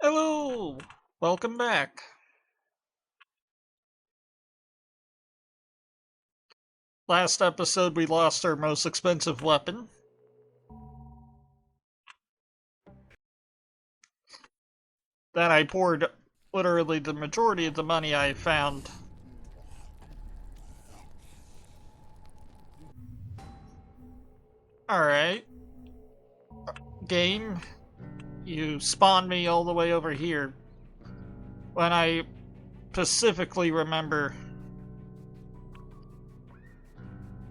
Hello! Welcome back. Last episode we lost our most expensive weapon. Then I poured literally the majority of the money I found. Alright. Game, you spawned me all the way over here. When I specifically remember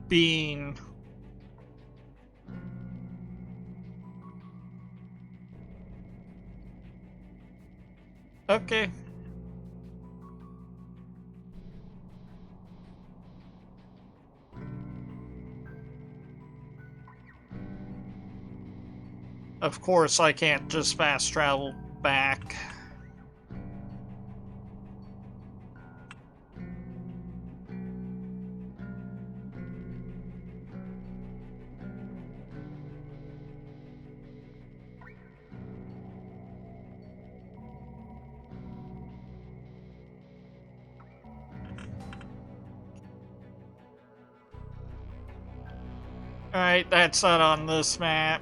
being okay. Of course, I can't just fast travel back. Alright, that's not on this map.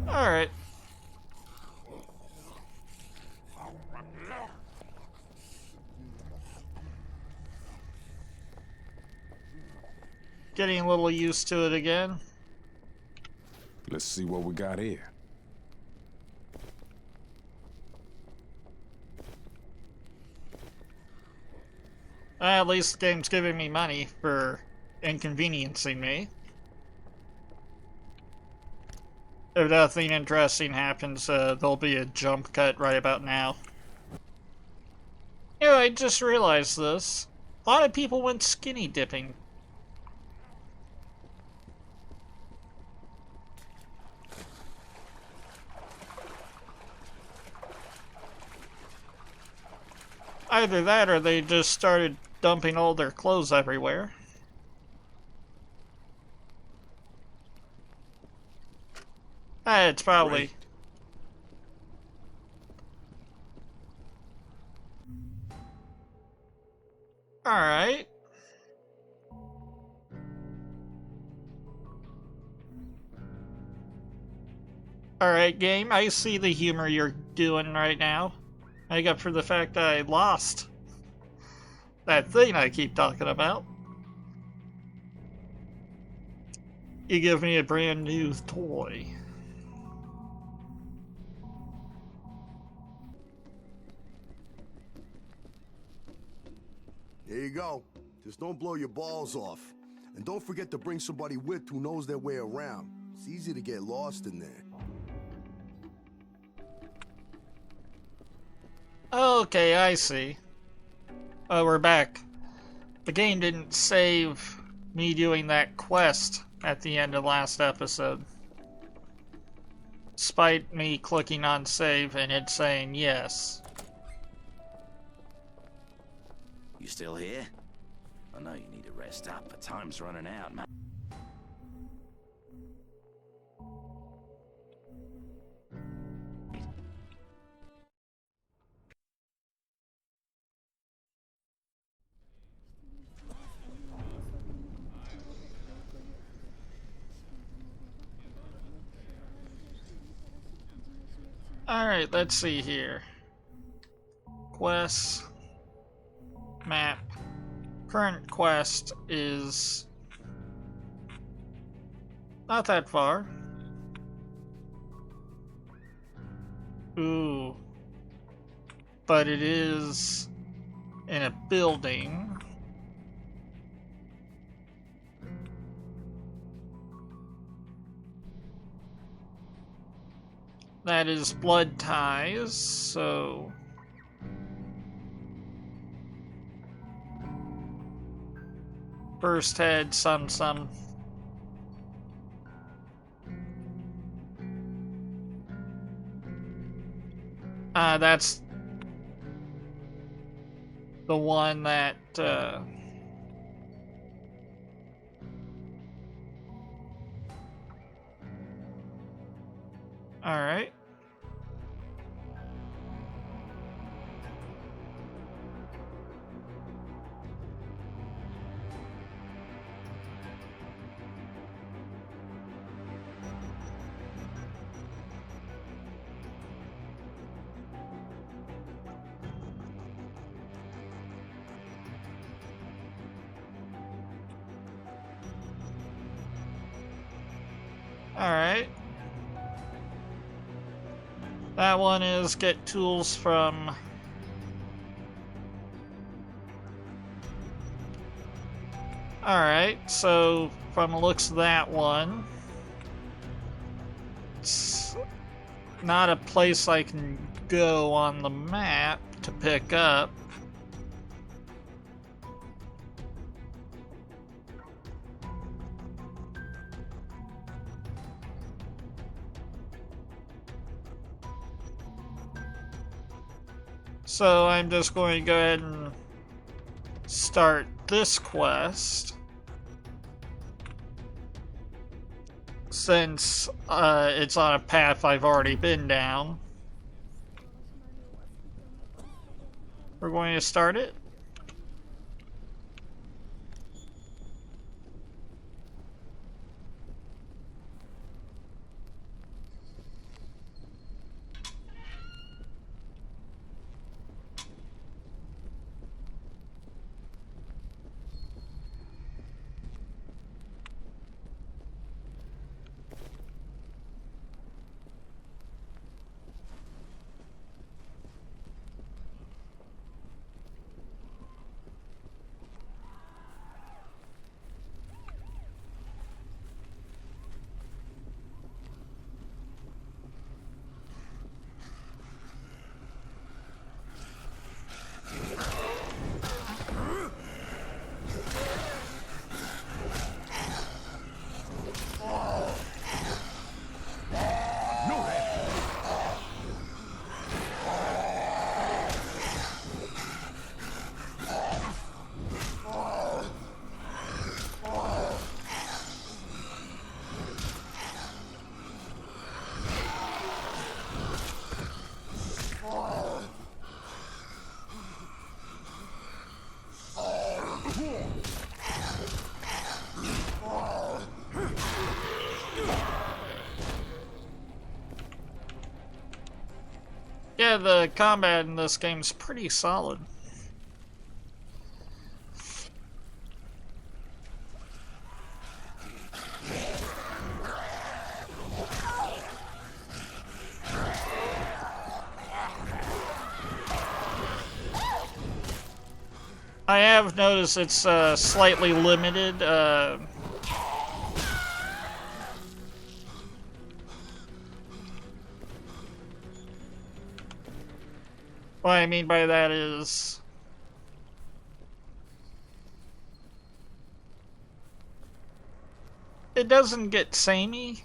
Alright. Getting a little used to it again. Let's see what we got here. At least the game's giving me money for inconveniencing me. If nothing interesting happens, there'll be a jump cut right about now. Yeah, I just realized this. A lot of people went skinny dipping. Either that or they just started dumping all their clothes everywhere. It's probably... Alright. Alright, game, I see the humor you're doing right now. Make up for the fact that I lost that thing I keep talking about. You give me a brand new toy. There you go. Just don't blow your balls off. And don't forget to bring somebody with who knows their way around. It's easy to get lost in there. Okay, I see. Oh, we're back. The game didn't save me doing that quest at the end of last episode. Despite me clicking on save and it saying yes. You still here? I know you need to rest up, but time's running out, man. Alright, let's see here. Quests. Map. Current quest is not that far. Ooh. But it is in a building. That is blood ties, so... First head, some. That's... the one that all right. All right. That one is get tools from Alright, so from the looks of that one, it's not a place I can go on the map to pick up. So I'm just going to go ahead and start this quest, since it's on a path I've already been down. We're going to start it. Yeah, the combat in this game's pretty solid. I have noticed it's slightly limited. What I mean by that is it doesn't get samey.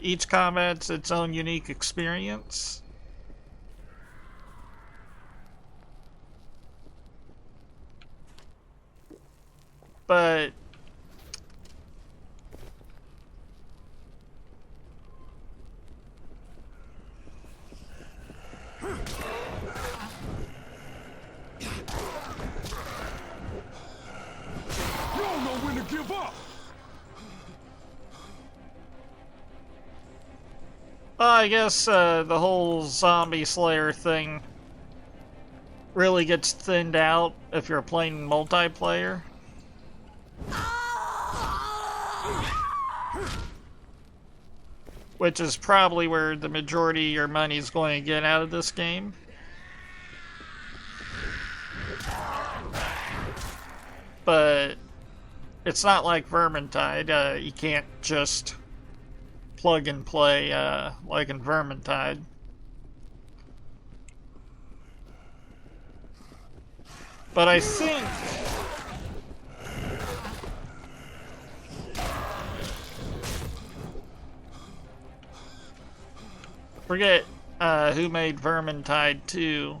Each combat's its own unique experience. But Give up! I guess the whole zombie slayer thing really gets thinned out if you're playing multiplayer. Which is probably where the majority of your money is going to get out of this game. But it's not like Vermintide. You can't just plug and play like in Vermintide. But I think forget who made Vermintide 2,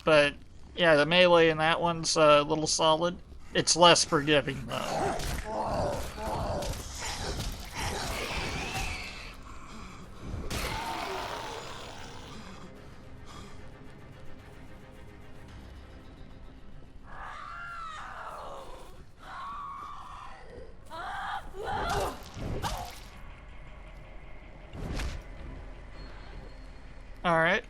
but Yeah, the melee in that one's a little solid. It's less forgiving, though. Alright.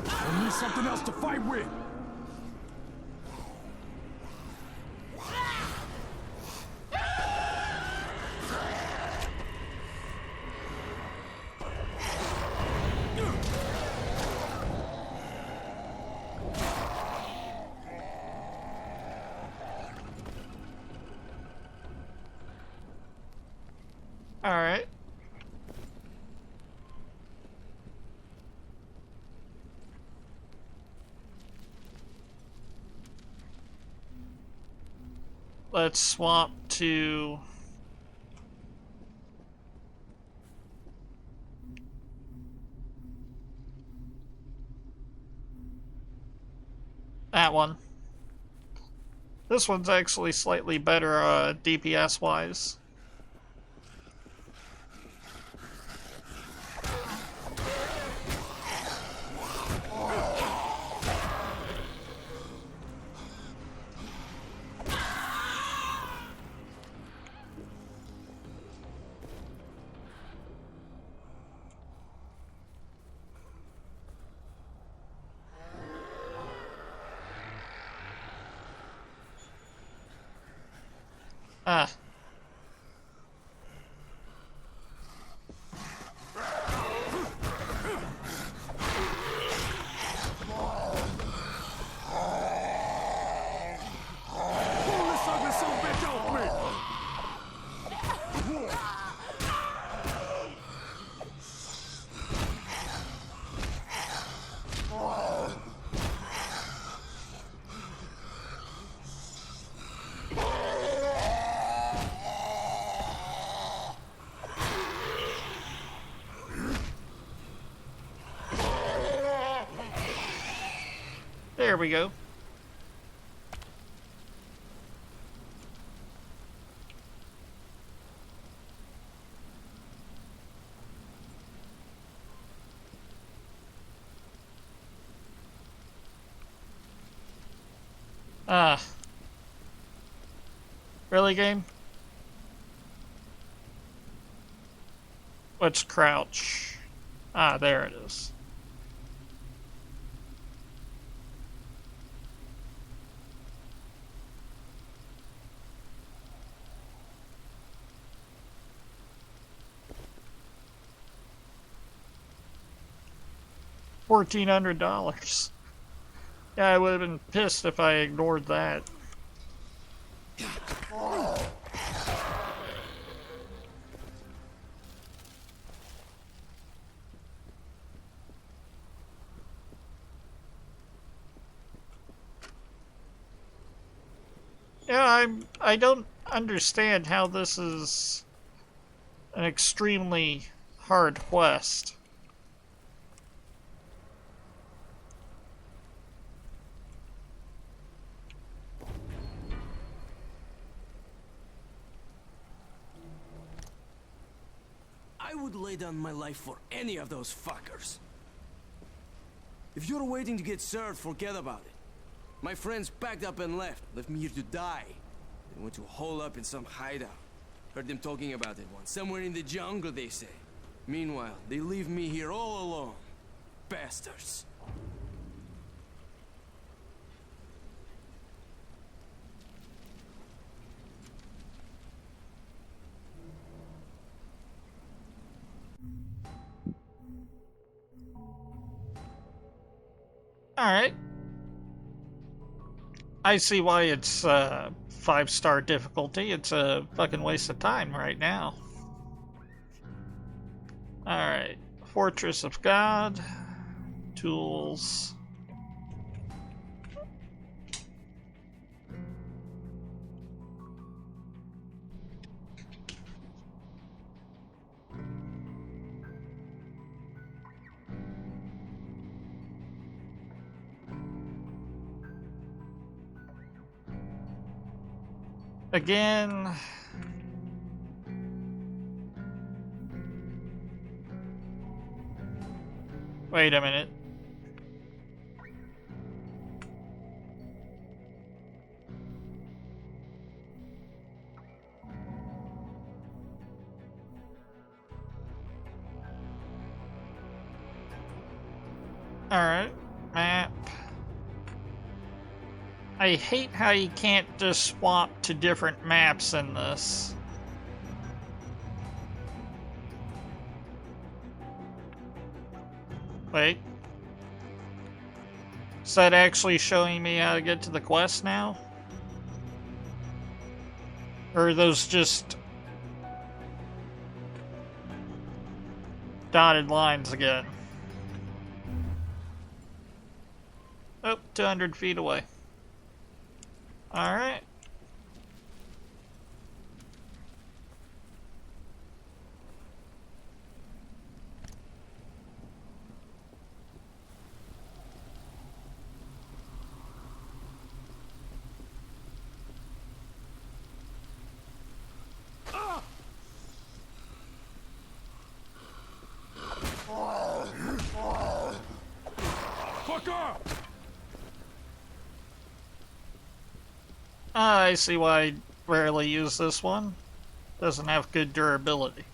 I need something else to fight with. Alright. Let's swap to... that one. This one's actually slightly better DPS-wise. Ah. Pull this ugly son of a bitch off me! There we go. Ah. Really, game? Let's crouch. Ah, there it is. $1,400. Yeah, I would have been pissed if I ignored that. Yeah, I don't understand how this is an extremely hard quest. I would lay down my life for any of those fuckers. If you're waiting to get served, forget about it. My friends packed up and left me here to die. They went to hole up in some hideout. Heard them talking about it once. Somewhere in the jungle, they say. Meanwhile, they leave me here all alone. Bastards. Alright. I see why it's 5-star difficulty. It's a fucking waste of time right now. Alright. Fortress of God. Tools. Again. Wait a minute. Alright, map. I hate how you can't just swap to different maps in this. Wait. Is that actually showing me how to get to the quest now? Or are those just dotted lines again? Oh, 200 feet away. Alright. Fuck up! I see why I rarely use this one. Doesn't have good durability.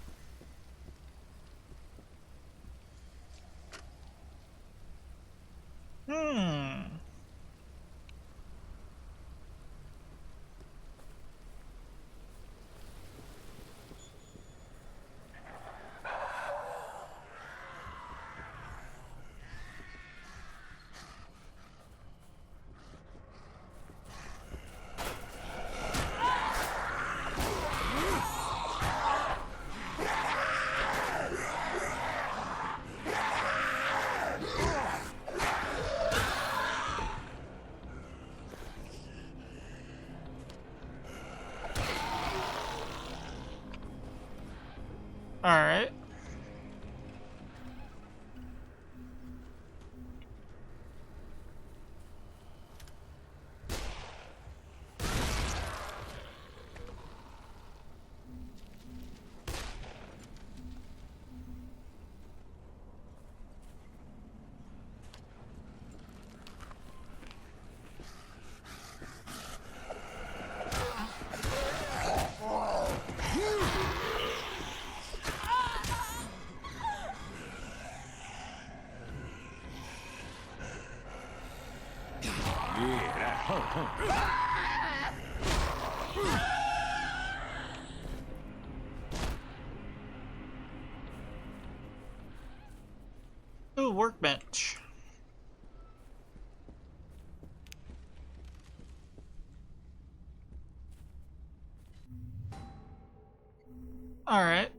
Alright. Yeah, that hurt, huh? Ooh, workbench. Alright.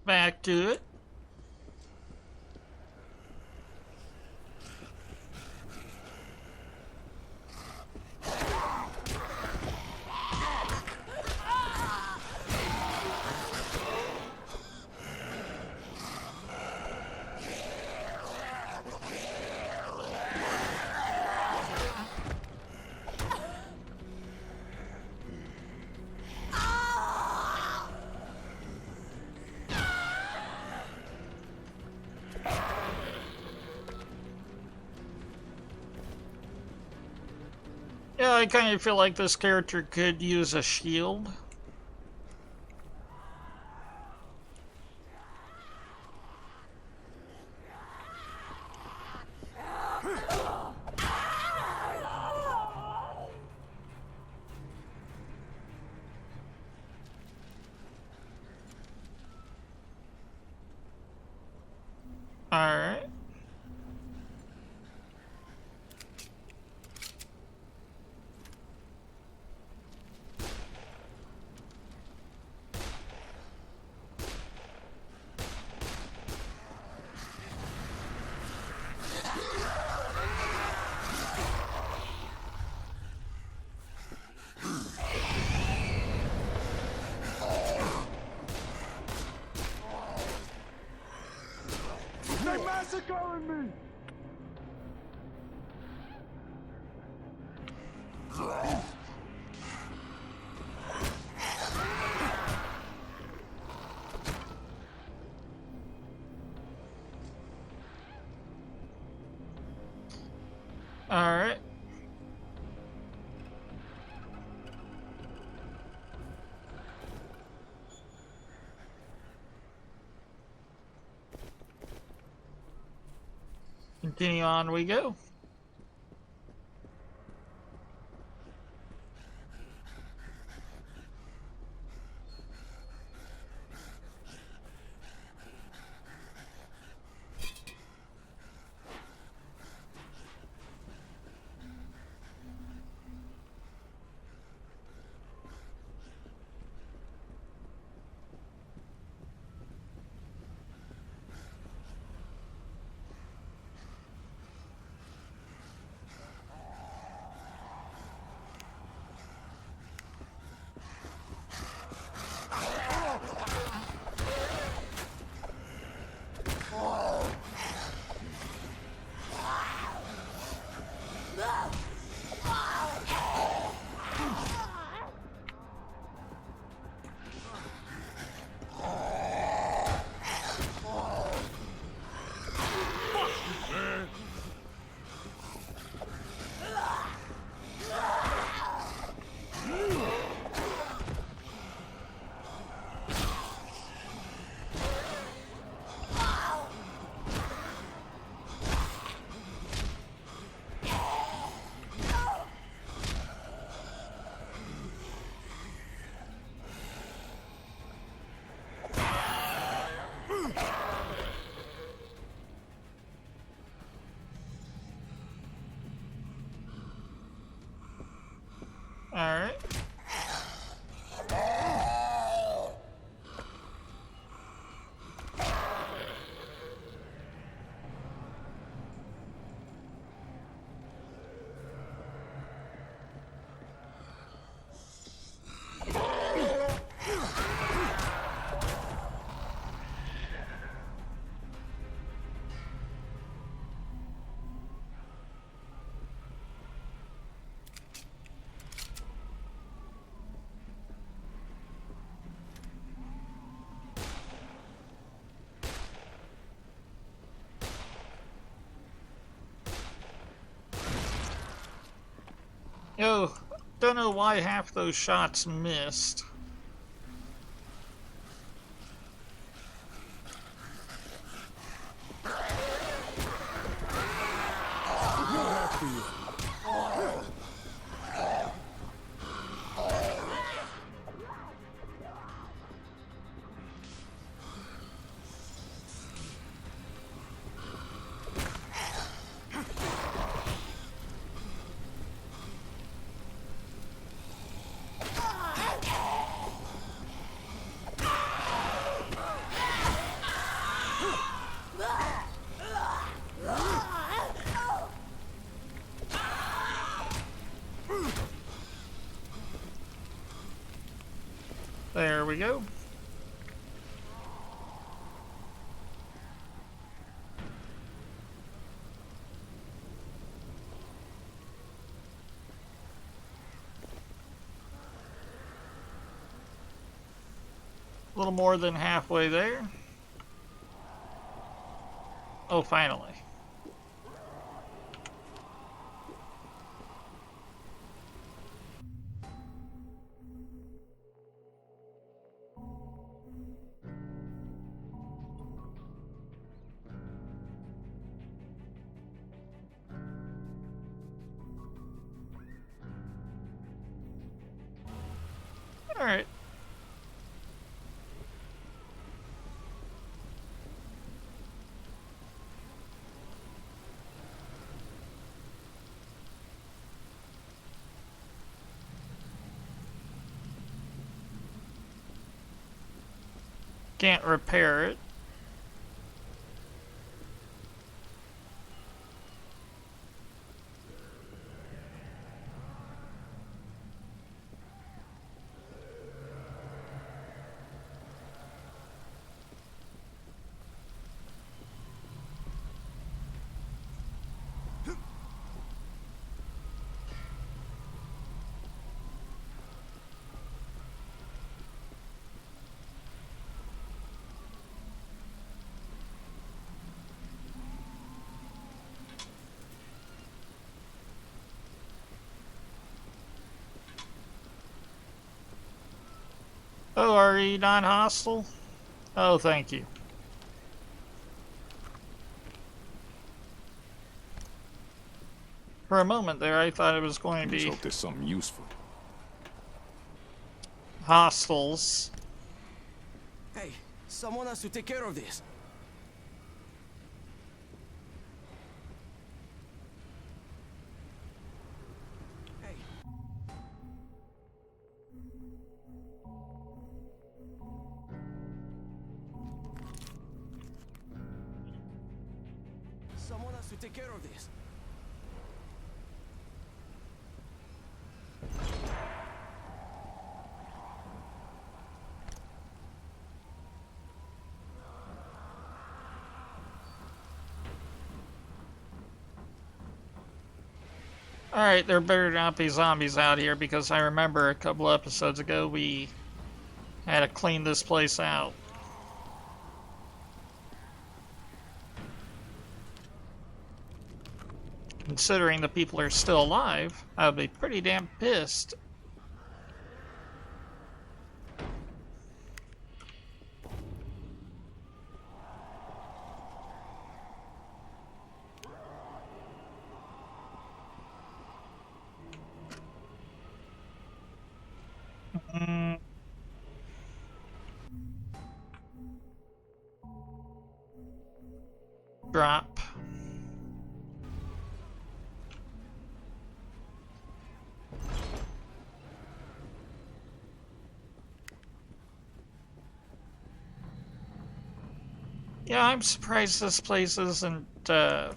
Back to it. Yeah, I kind of feel like this character could use a shield. Alright. All right. Continue on we go. All right. Yo, don't know why half those shots missed. There we go. A little more than halfway there. Oh, finally. All right. Can't repair it. Oh, are you not hostile? Oh, thank you. For a moment there, I thought it was going to Let's be hope there's something useful. hostiles. Hey, someone has to take care of this. Hey. Someone has to take care of this. Alright, there better not be zombies out here because I remember a couple episodes ago we had to clean this place out. Considering the people are still alive, I would be pretty damn pissed. Drop. Yeah, I'm surprised this place doesn't have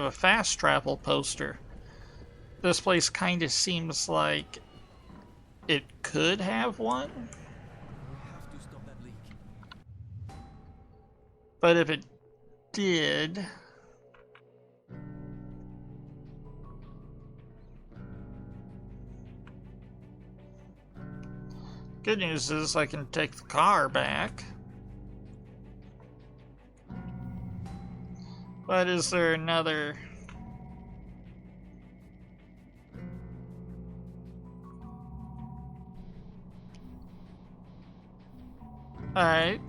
a fast travel poster. This place kind of seems like it could have one, We have to stop that leak. but if it did, good news is I can take the car back. But is there another? Alright.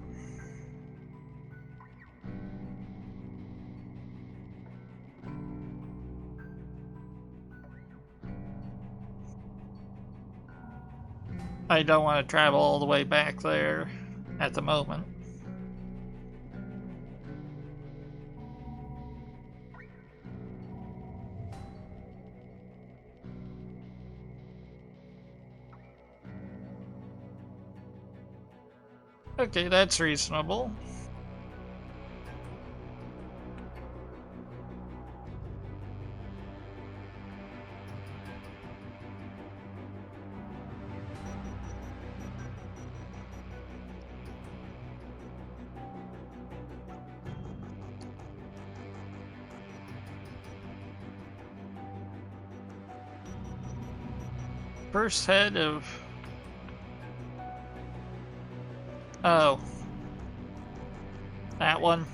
I don't want to travel all the way back there at the moment. Okay, that's reasonable. First head of... Oh. That one.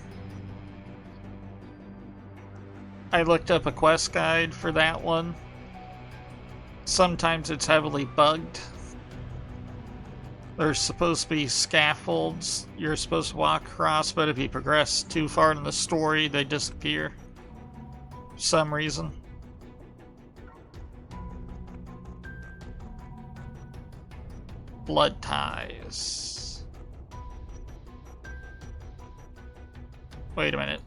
I looked up a quest guide for that one. Sometimes it's heavily bugged. There's supposed to be scaffolds you're supposed to walk across, but if you progress too far in the story, they disappear. For some reason. Blood ties. Wait a minute.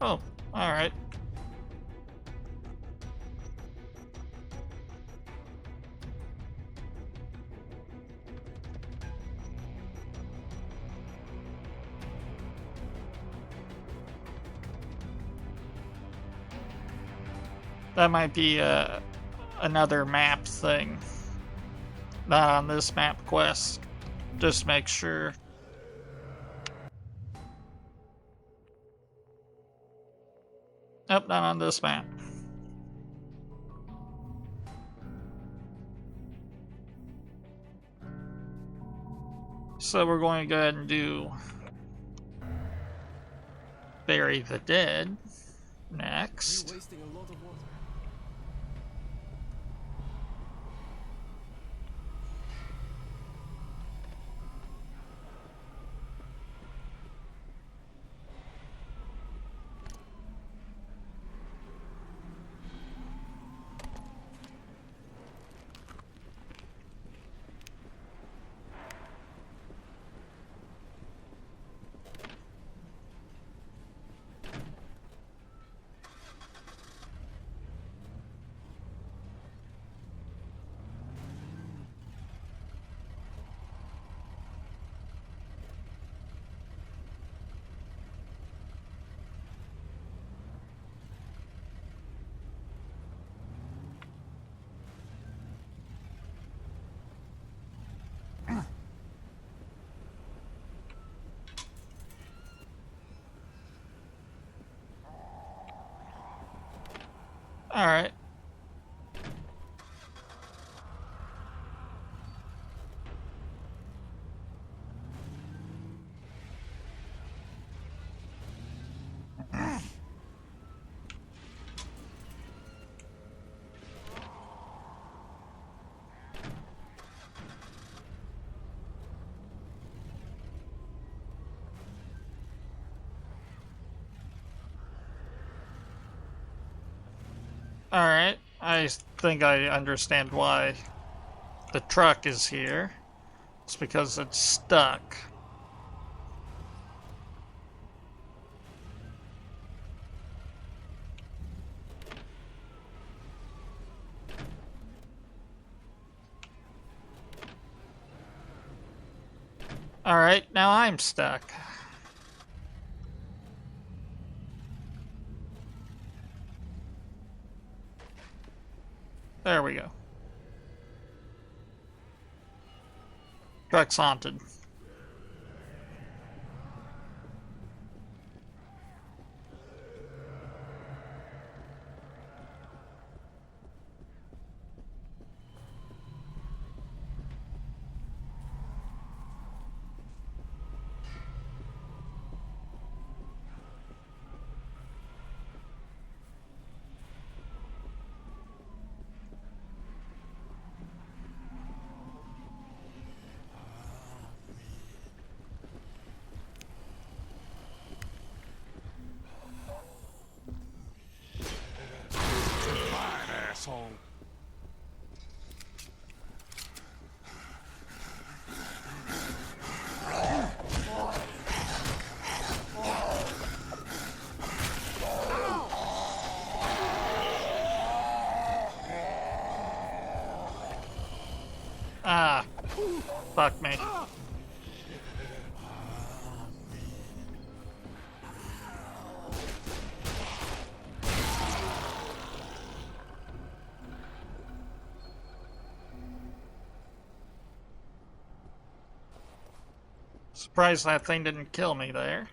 Oh, alright. That might be another map thing. Not on this map quest. Just make sure. Nope, not on this map. So we're going to go ahead and do Bury the Dead next. We're wasting a lot of water. Alright. Alright, I think I understand why the truck is here. It's because it's stuck. Alright, now I'm stuck. There we go. Truck's haunted. Asshole. Ah, fuck me. Surprised that thing didn't kill me there.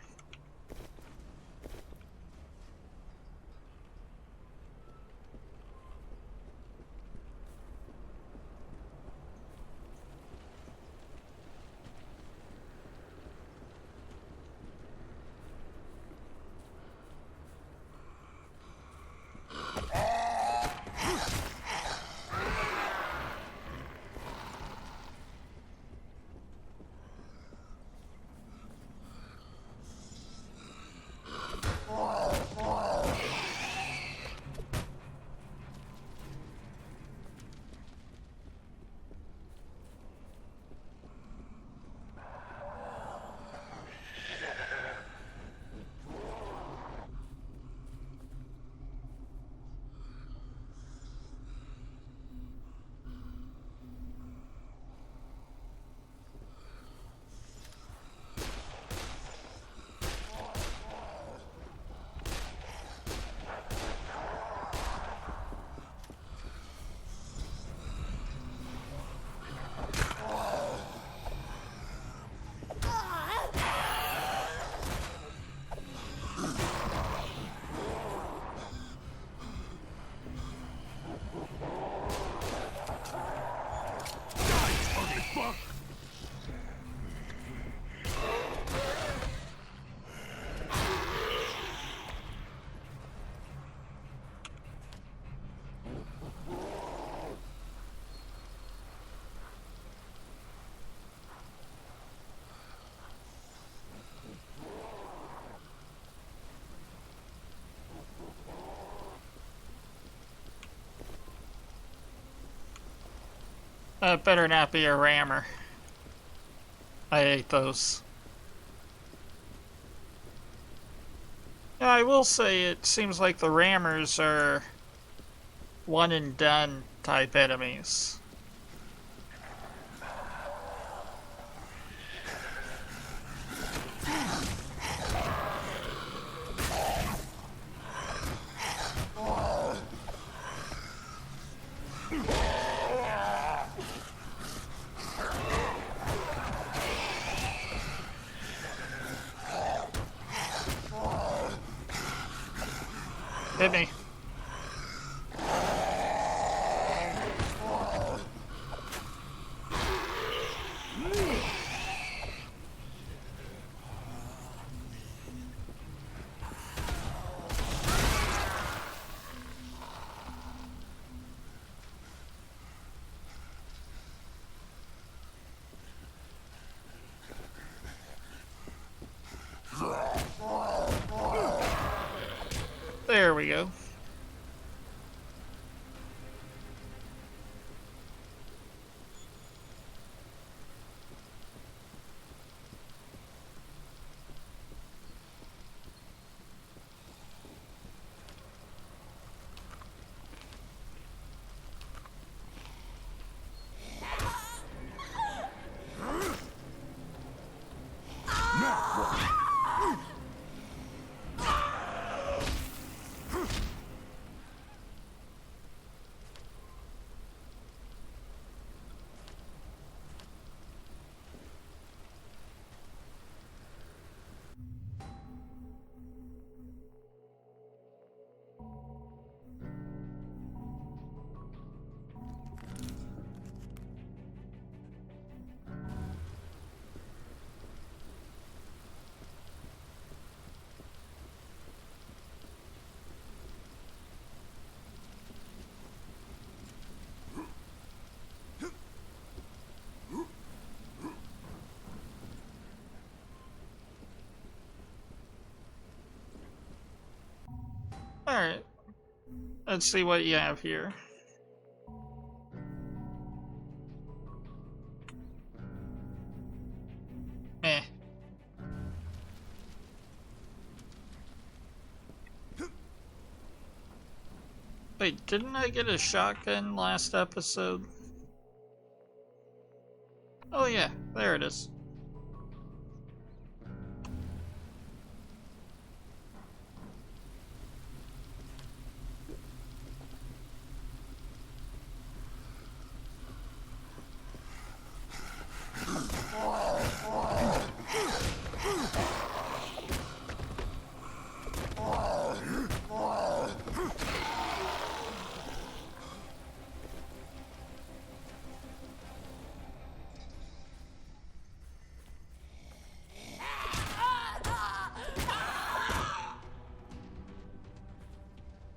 Better not be a rammer. I hate those. Yeah, I will say it seems like the rammers are one and done type enemies. Hit me. we go. Alright. Let's see what you have here. Meh. Wait, didn't I get a shotgun last episode? Oh yeah, there it is.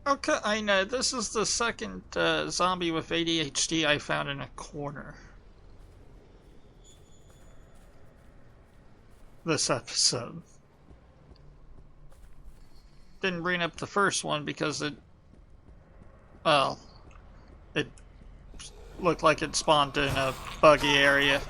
Okay, I know. This is the second zombie with ADHD I found in a corner. This episode. Didn't bring up the first one because it... well... it looked like it spawned in a buggy area.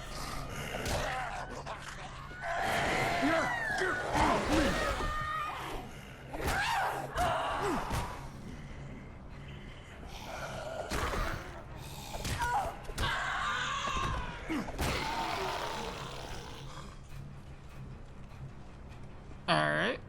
Alright.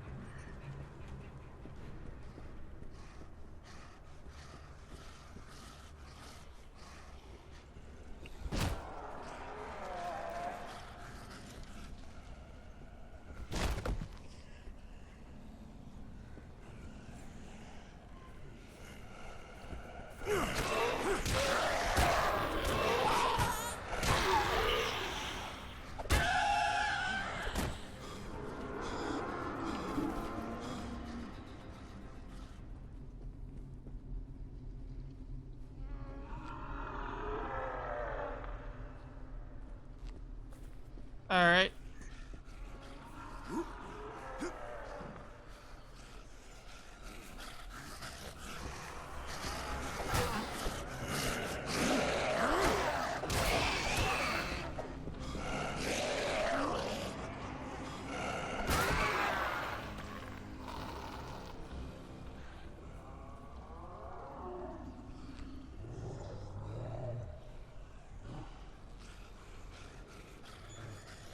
Alright.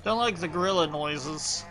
Don't like the gorilla noises.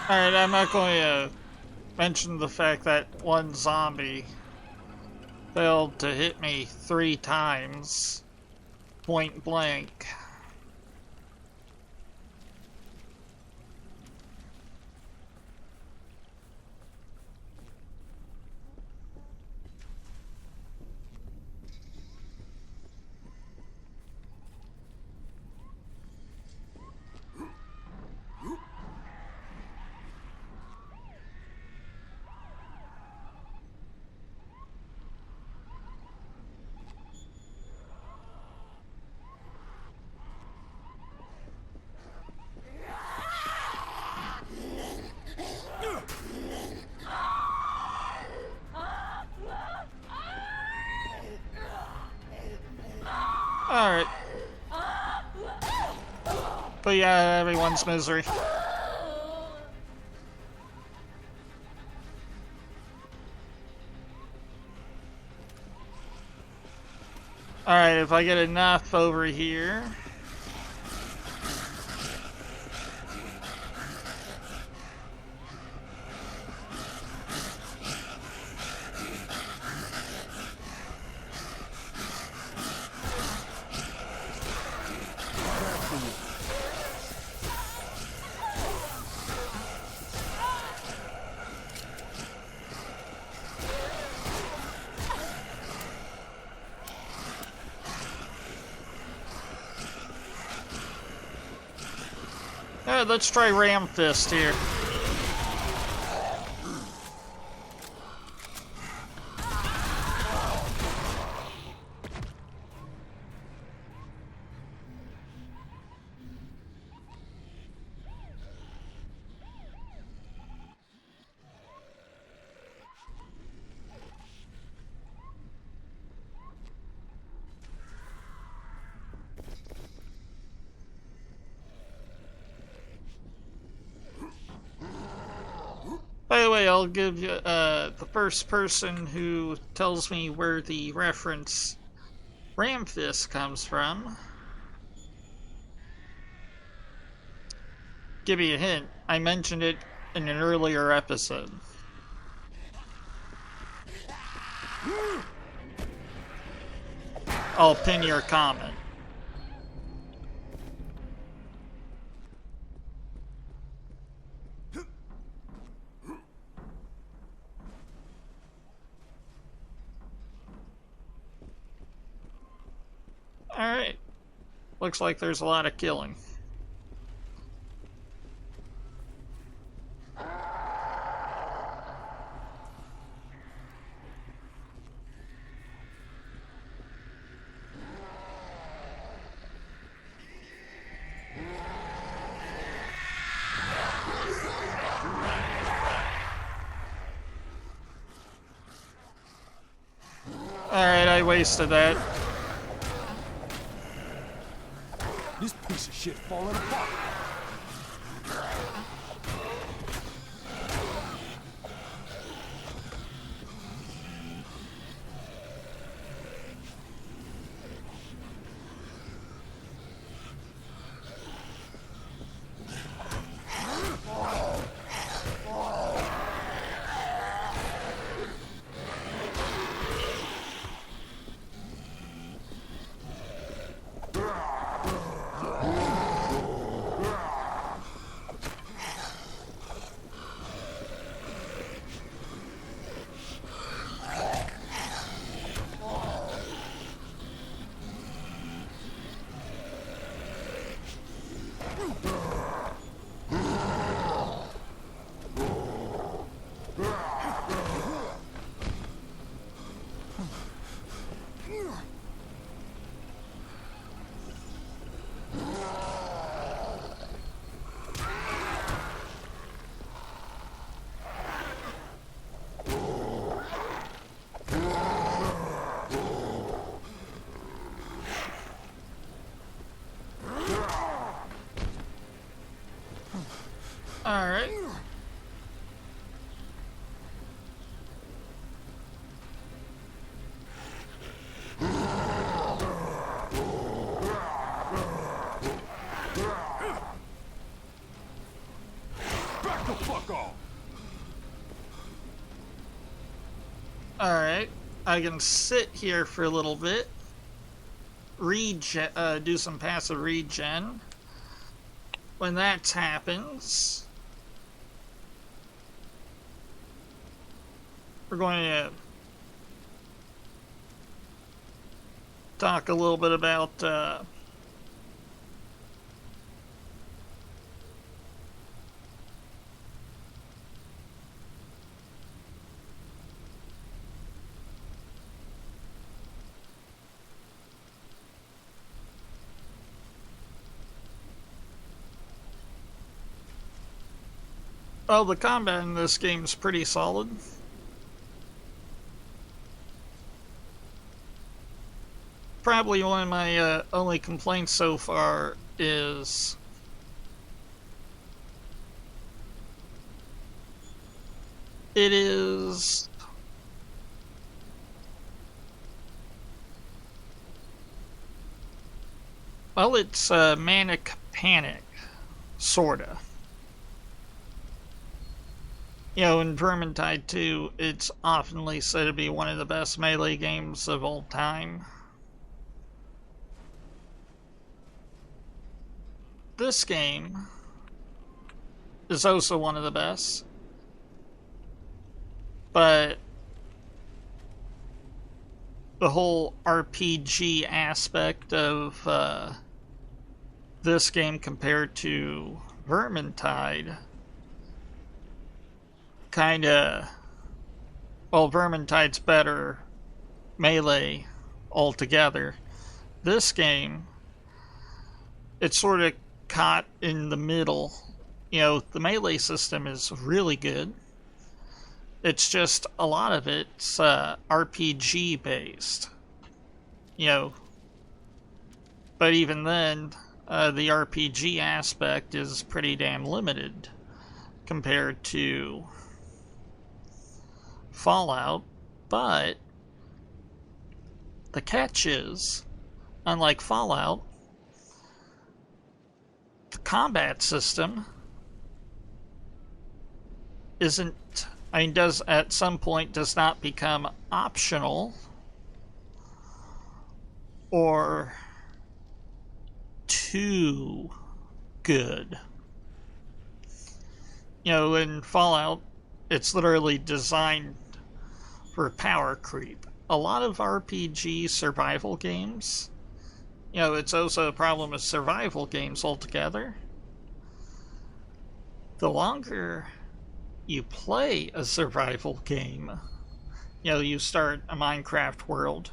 Alright, I'm not going to mention the fact that one zombie Failed to hit me 3 times. Point blank. Alright. But yeah, everyone's misery. Alright, if I get enough over here. Alright, let's try Ram Fist here. By the way, I'll give you the first person who tells me where the reference Ram Fist comes from. Give you a hint. I mentioned it in an earlier episode. I'll pin your comment. Alright. Looks like there's a lot of killing. Alright, I wasted that. This piece of shit falling apart. Alright. Back the fuck off! Alright. I can sit here for a little bit, do some passive regen. When that happens, we're going to talk a little bit about well, the combat in this game is pretty solid. Probably one of my only complaints so far is it's manic panic, sorta. You know, in Vermintide 2, it's oftenly said to be one of the best melee games of all time. This game is also one of the best, but the whole RPG aspect of this game compared to Vermintide kinda, well, Vermintide's better melee altogether. This game, it's sort of caught in the middle. You know, the melee system is really good. It's just a lot of it's RPG based. You know, but even then, the RPG aspect is pretty damn limited compared to Fallout. But the catch is, unlike Fallout, the combat system does at some point does not become optional or too good. You know, in Fallout, it's literally designed for power creep. A lot of RPG survival games, you know, it's also a problem with survival games altogether. The longer you play a survival game, you know, you start a Minecraft world,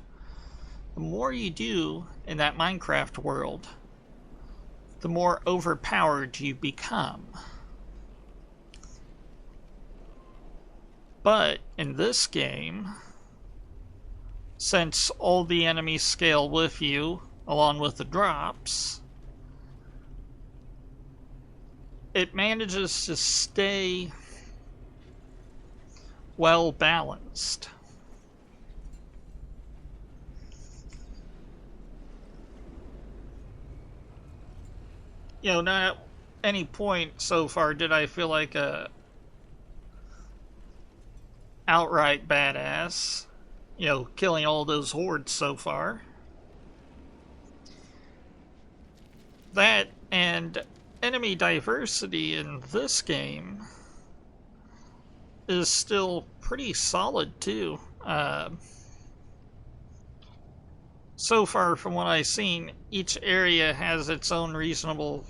the more you do in that Minecraft world, the more overpowered you become. But in this game, since all the enemies scale with you, along with the drops, it manages to stay well balanced. You know, not at any point so far did I feel like a outright badass, you know, killing all those hordes so far. That and enemy diversity in this game is still pretty solid too. So far from what I've seen, each area has its own reasonable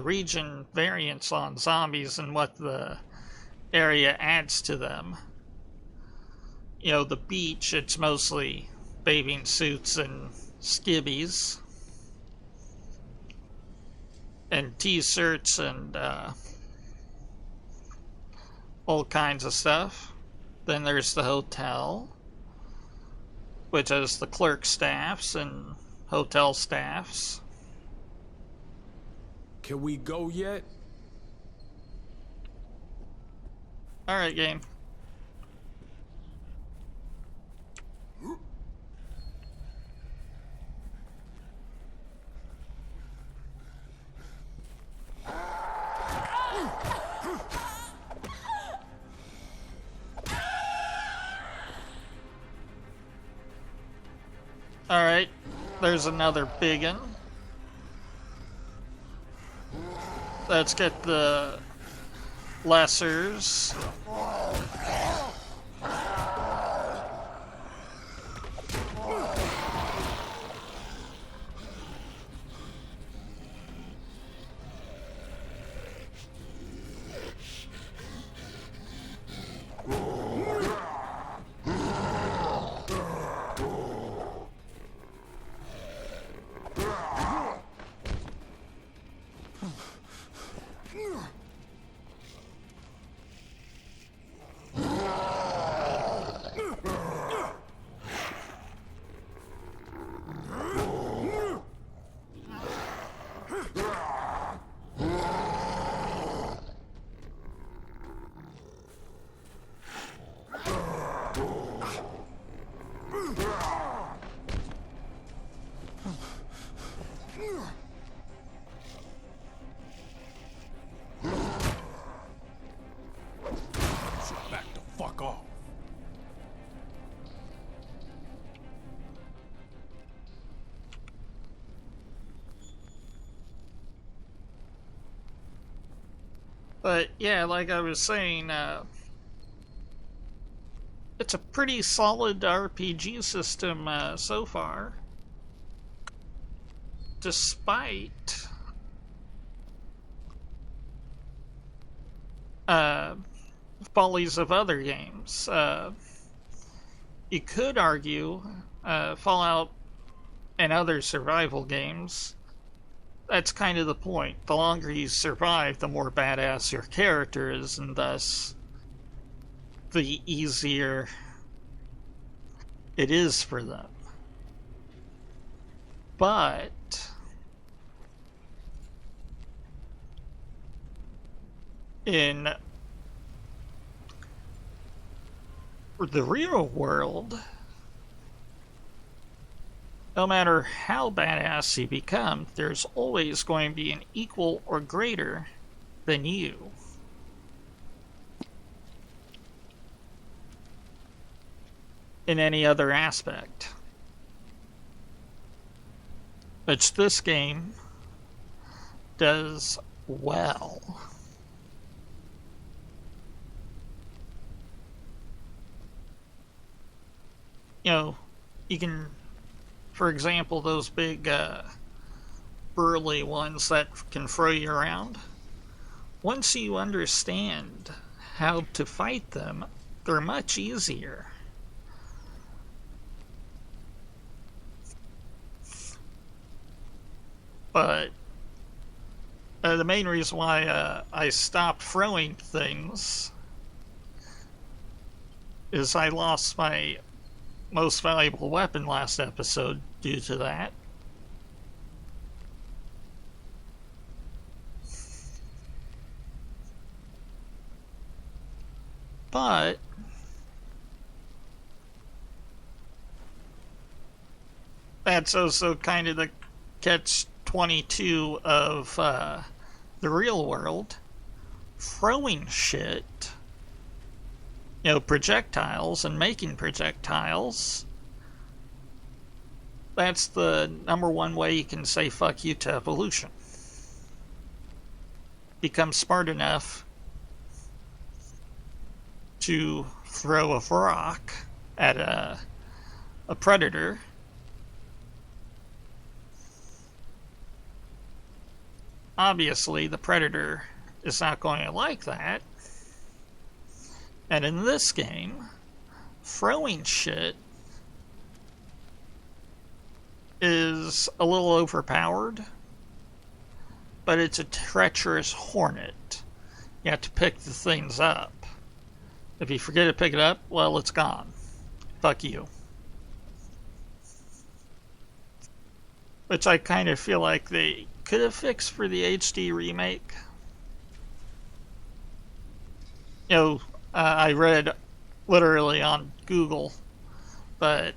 region variance on zombies and what the area adds to them. You know, the beach, it's mostly bathing suits and skivvies and t-shirts and all kinds of stuff. Then there's the hotel, which has the clerk staffs and hotel staffs. Can we go yet? Alright, game. Alright, there's another biggin. Let's get the lessers. Back the fuck off. But yeah, like I was saying, it's a pretty solid RPG system so far. Despite follies of other games. You could argue Fallout and other survival games, that's kind of the point. The longer you survive, the more badass your character is, and thus the easier it is for them. But in the real world, no matter how badass you become, there's always going to be an equal or greater than you. In any other aspect. Which this game does well. You know, you can, for example, those big burly ones that can throw you around. Once you understand how to fight them, they're much easier. But the main reason why I stopped throwing things is I lost my most valuable weapon last episode due to that. But that's also kind of the catch-22 of the real world. Throwing shit, you know, projectiles and making projectiles, that's the number one way you can say fuck you to evolution. Become smart enough to throw a rock at a predator. Obviously, the predator is not going to like that. And in this game, throwing shit is a little overpowered, but it's a treacherous hornet. You have to pick the things up. If you forget to pick it up, well, it's gone. Fuck you. Which I kind of feel like they could have fixed for the HD remake. You know, I read literally on Google, but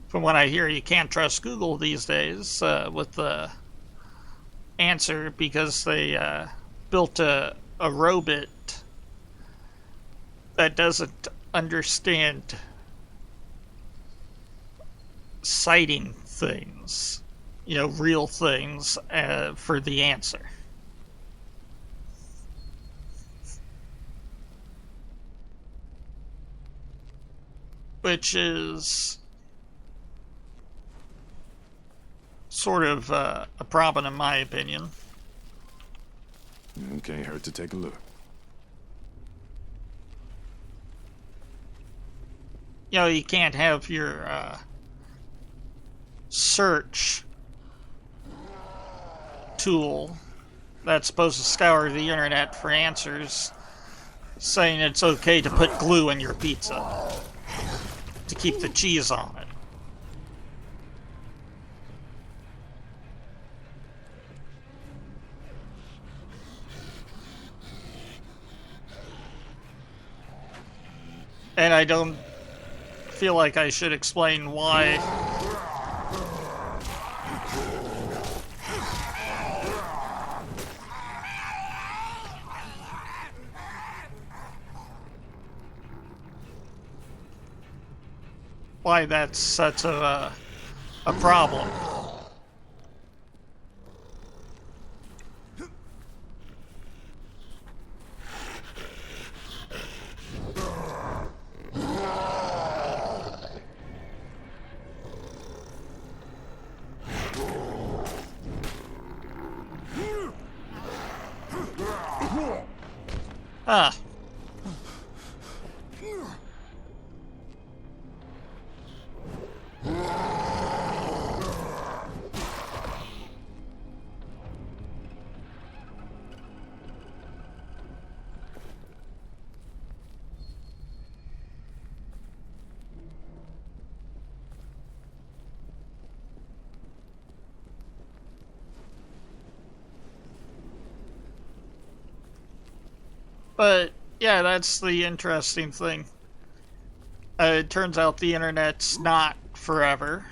from what I hear, you can't trust Google these days with the answer because they built a robot that doesn't understand citing things, you know, real things, for the answer. Which is sort of a problem in my opinion. It can't hurt to take a look. You know, you can't have your search tool that's supposed to scour the internet for answers saying it's okay to put glue in your pizza to keep the cheese on it. And I don't feel like I should explain why that's such a problem. Ah. But, yeah, that's the interesting thing. It turns out the internet's not forever.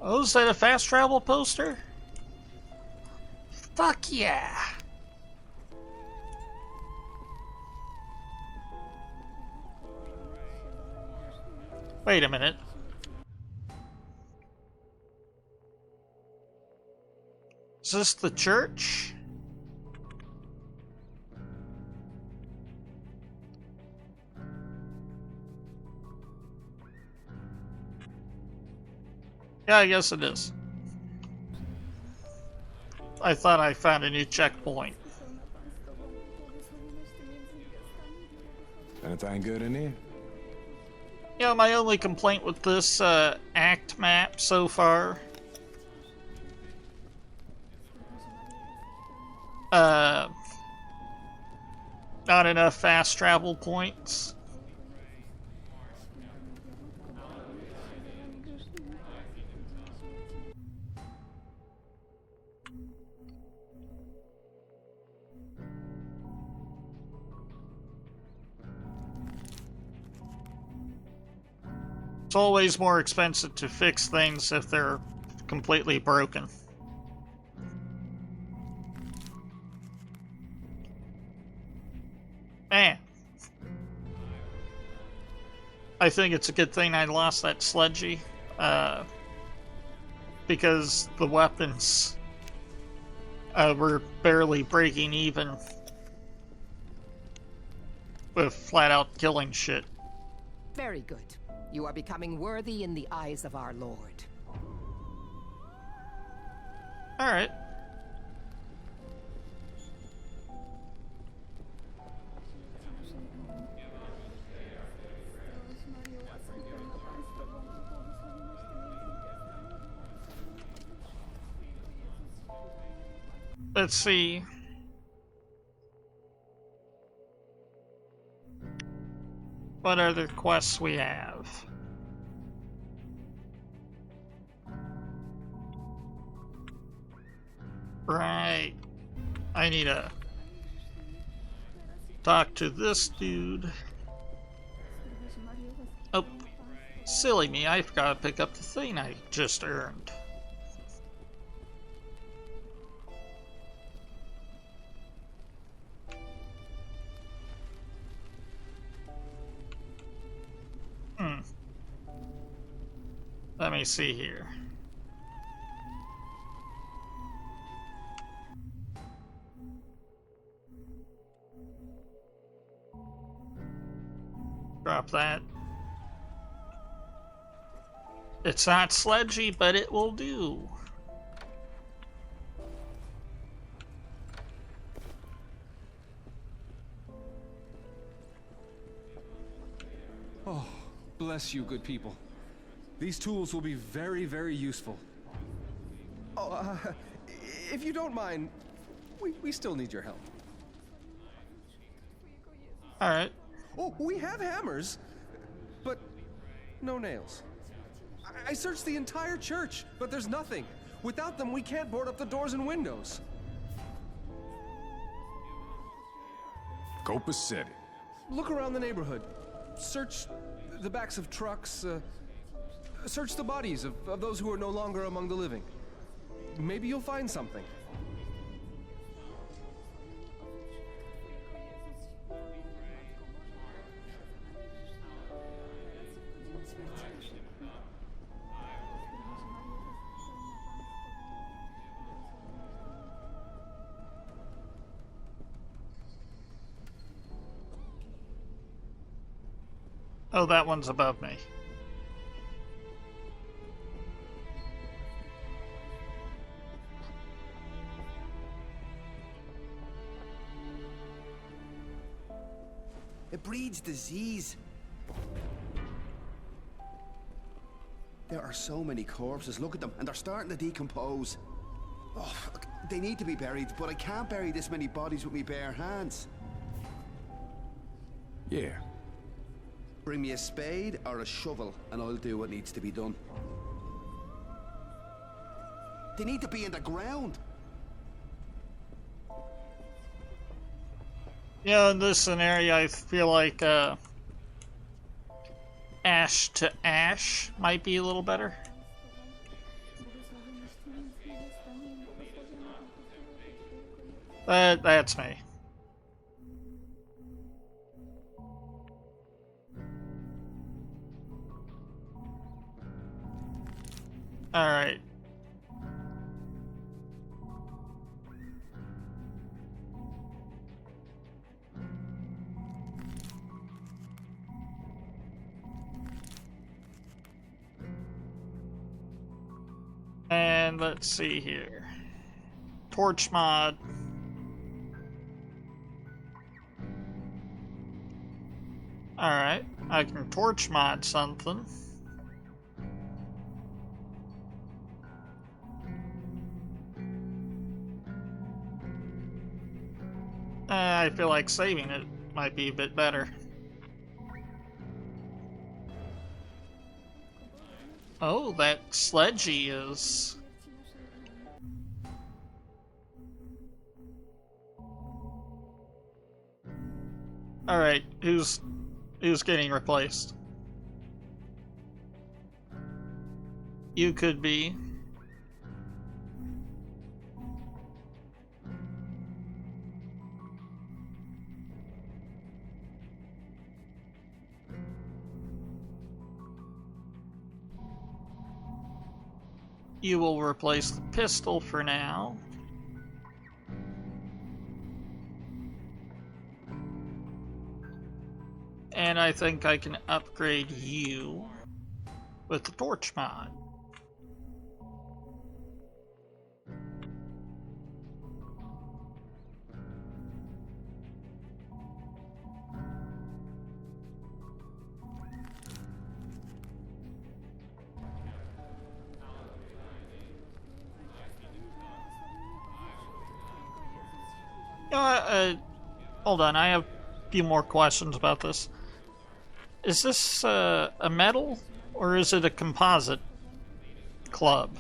Oh, is that a fast travel poster? Fuck yeah! Wait a minute. Is this the church? Yeah, I guess it is. I thought I found a new checkpoint. Anything good in there? You know, my only complaint with this act map so far, not enough fast travel points. It's always more expensive to fix things if they're completely broken. Man. I think it's a good thing I lost that sledgy, because the weapons were barely breaking even with flat out killing shit. Very good. You are becoming worthy in the eyes of our Lord. Alright. Let's see. What other quests we have? Right. I need to talk to this dude. Oh, silly me, I forgot to pick up the thing I just earned. Let me see here. Drop that. It's not sledgy, but it will do. Oh, bless you, good people. These tools will be very, very useful. Oh, if you don't mind, we still need your help. Alright. Oh, we have hammers, but no nails. I searched the entire church, but there's nothing. Without them, we can't board up the doors and windows. Copa said it. Look around the neighborhood. Search the backs of trucks. Search the bodies of those who are no longer among the living. Maybe you'll find something. Oh, that one's above me. It breeds disease. There are so many corpses. Look at them, and they're starting to decompose. Oh, look, they need to be buried, but I can't bury this many bodies with me bare hands. Yeah. Bring me a spade or a shovel, and I'll do what needs to be done. They need to be in the ground. Yeah, in this scenario, I feel like ash to ash might be a little better. That's me. All right. And let's see here. Torch mod. Alright, I can torch mod something. I feel like saving it might be a bit better. Oh, that sledgy is... Alright, who's getting replaced? You could be. You will replace the pistol for now. And I think I can upgrade you with the torch mod. Hold on, I have a few more questions about this. Is this a metal, or is it a composite club?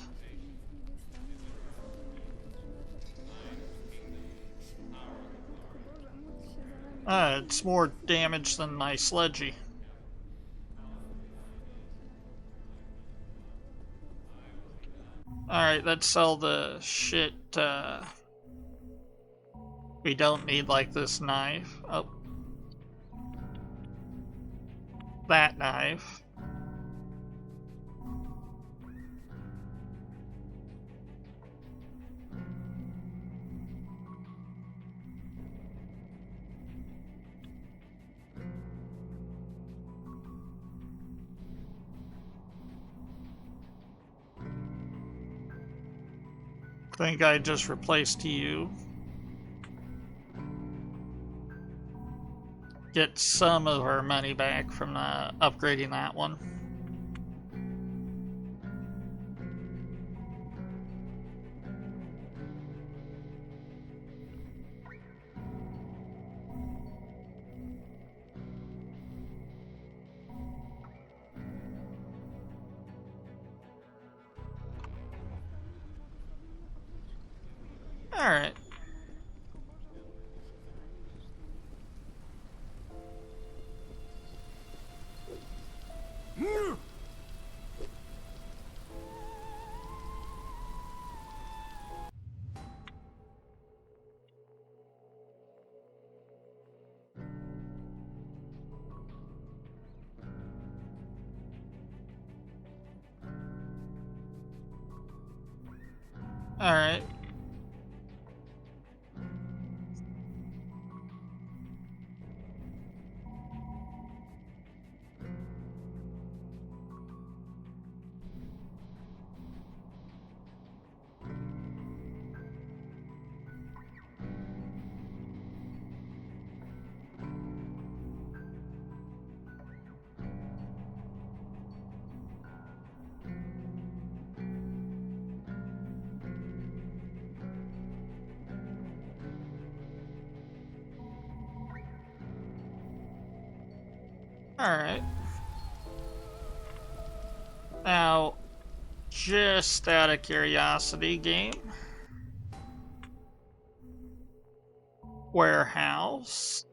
It's more damage than my sledgy. Alright, let's sell the shit, we don't need, like this knife. Oh. That knife. think I just replaced you. Get some of our money back from upgrading that one. All right. All right. Alright. Now, just out of curiosity, game. Warehouse.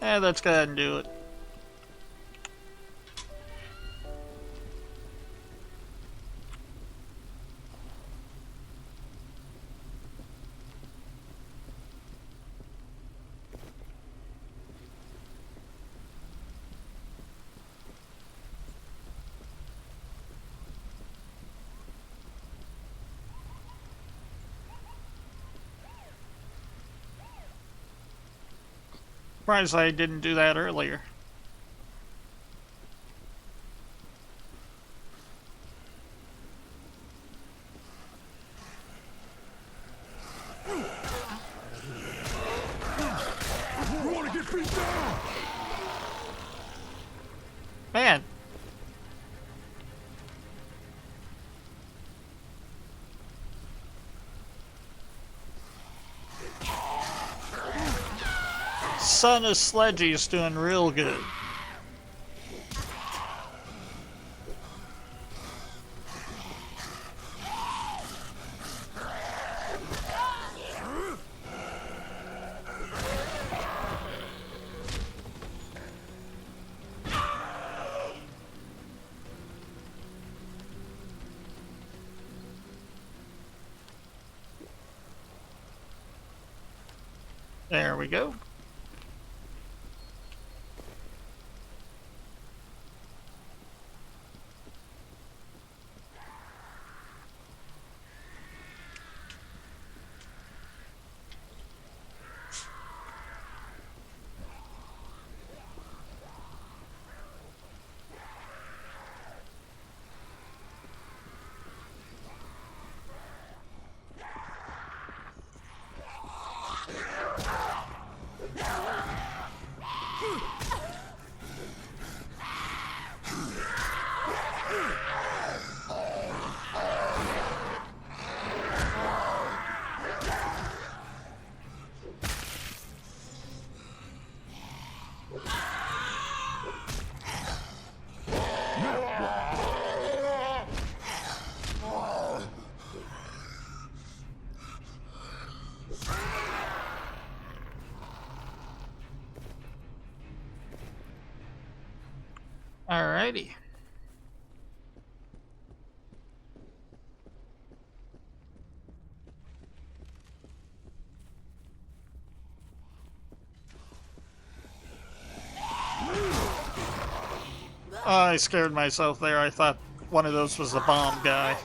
Let's go ahead and do it. Surprised I didn't do that earlier. Man. Son of Sledgy's doing real good. There we go. Alrighty. I scared myself there. I thought one of those was the bomb guy.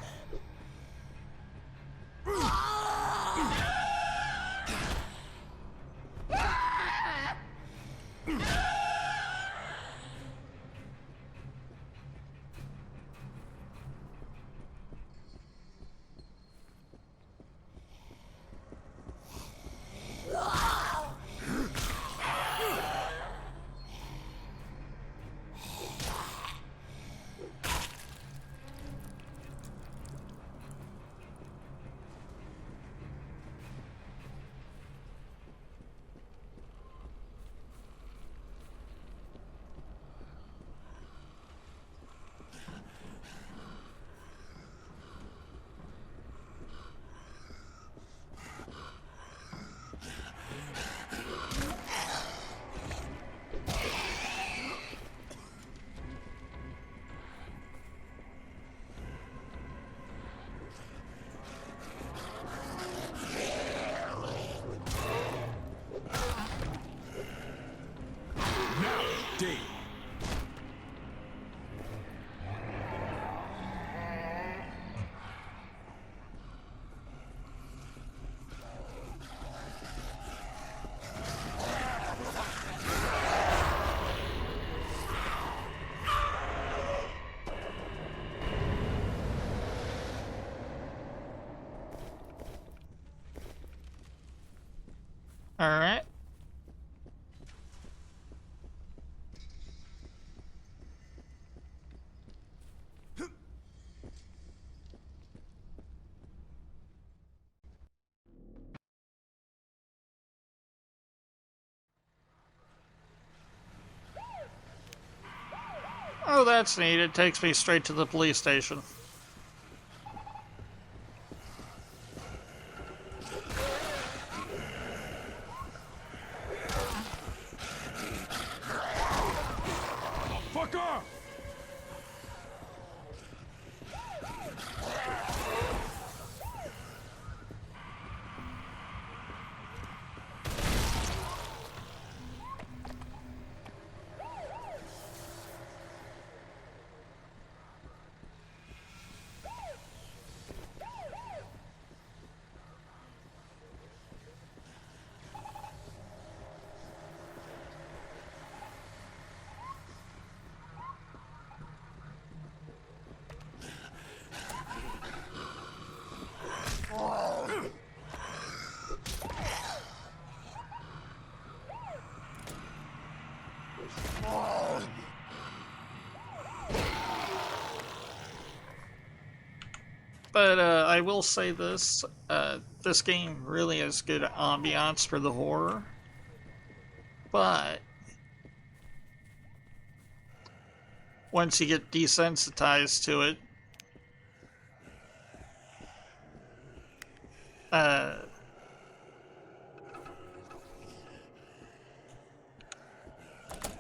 Alright. Oh, that's neat. It takes me straight to the police station. Fuck off! But I will say this, this game really has good ambiance for the horror, but once you get desensitized to it,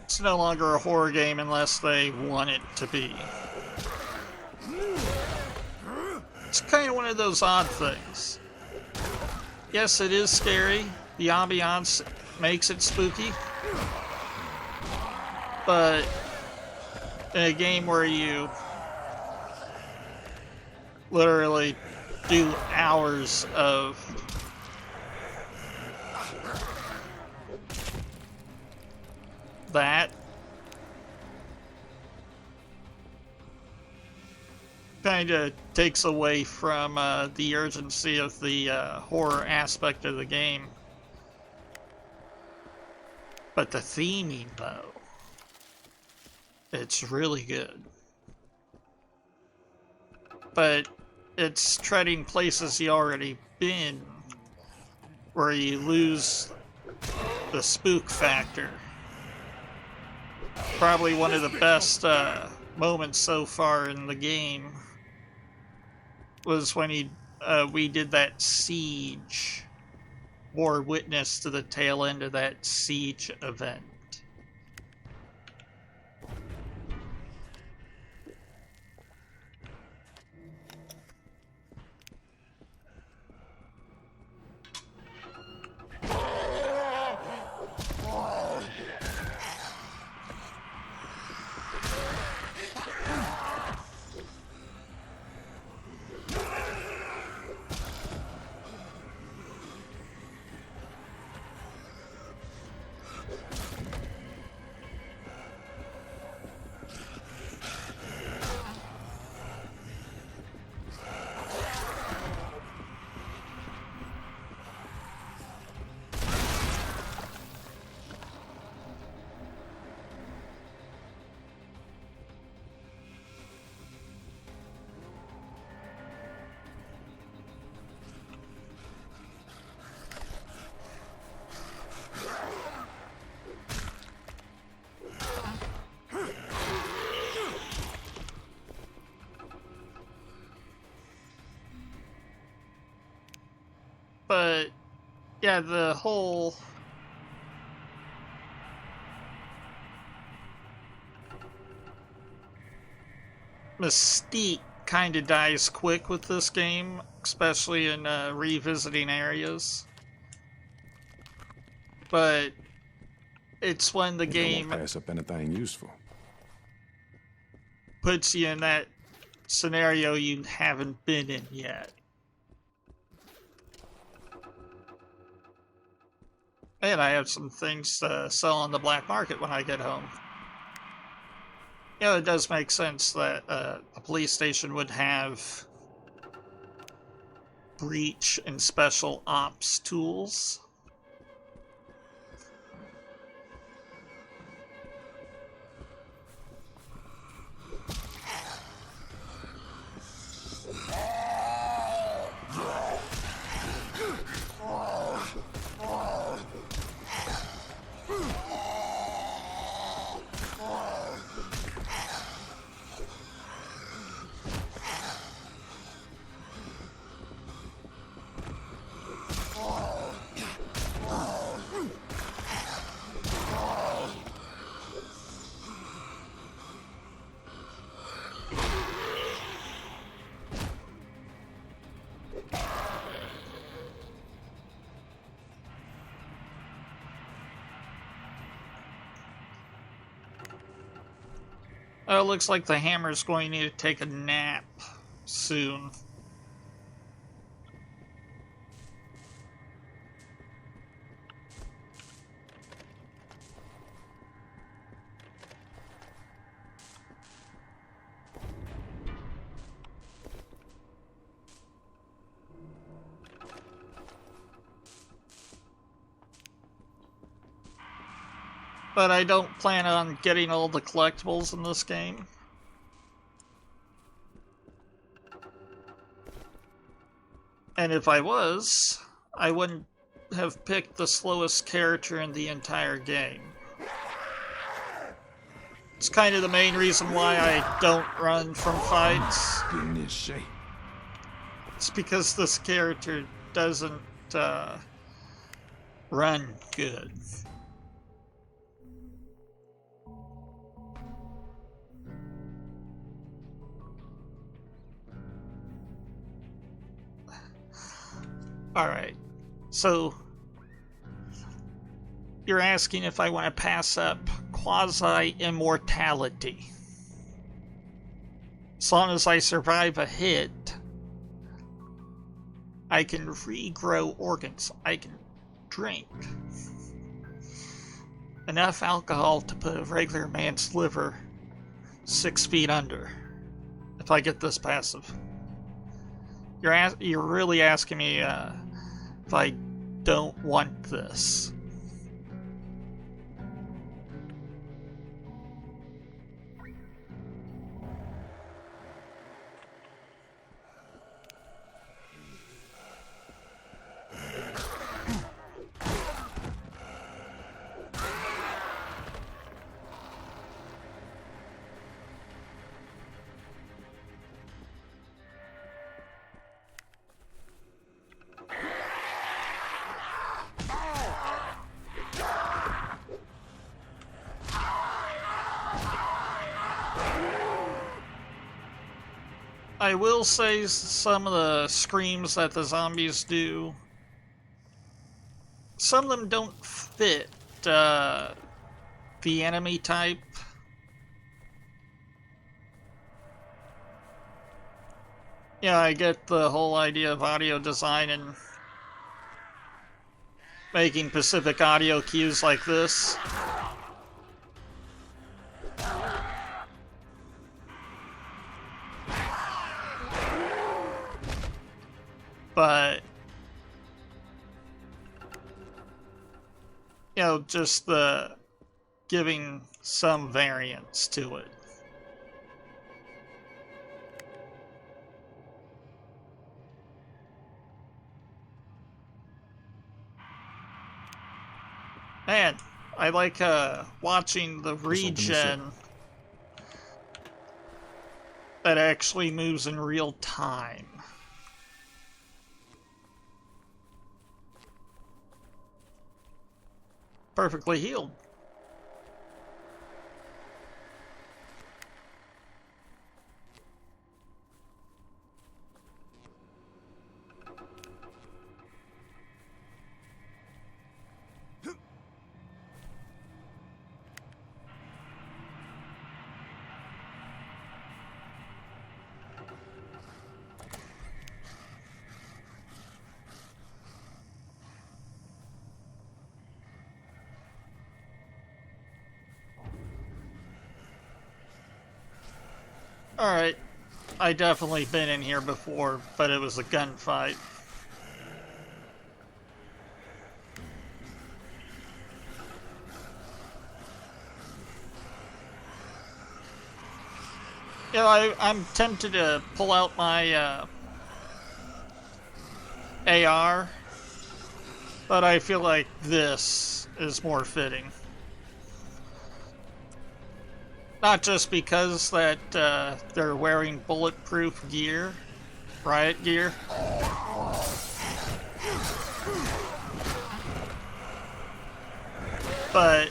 it's no longer a horror game unless they want it to be. It's kind of one of those odd things. Yes, it is scary. The ambiance makes it spooky. But in a game where you literally do hours of that, kind of takes away from the urgency of the horror aspect of the game. But the theming, though, it's really good. But it's treading places you already been, where you lose the spook factor. Probably one of the best moments so far in the game was when we did that siege, or witness to the tail end of that siege event. But yeah, the whole mystique kind of dies quick with this game, especially in revisiting areas. But it's when the game Don't pass up anything useful. puts you in that scenario you haven't been in yet. And I have some things to sell on the black market when I get home. You know, it does make sense that a police station would have breach and special ops tools. Oh, it looks like the hammer's going to need to take a nap soon. But I don't plan on getting all the collectibles in this game. And if I was, I wouldn't have picked the slowest character in the entire game. It's kind of the main reason why I don't run from fights. Get in this shape. It's because this character doesn't run good. Alright, so you're asking if I want to pass up quasi-immortality. As long as I survive a hit, I can regrow organs. I can drink enough alcohol to put a regular man's liver 6 feet under if I get this passive. You're really asking me if I don't want this. I will say some of the screams that the zombies do, some of them don't fit the enemy type. Yeah, I get the whole idea of audio design and making specific audio cues like this. But, you know, just the giving some variance to it. Man, I like watching the regen that actually moves in real time. Perfectly healed. Alright, I definitely been in here before, but it was a gunfight. You know, I'm tempted to pull out my AR, but I feel like this is more fitting. Not just because that they're wearing bulletproof gear, riot gear. But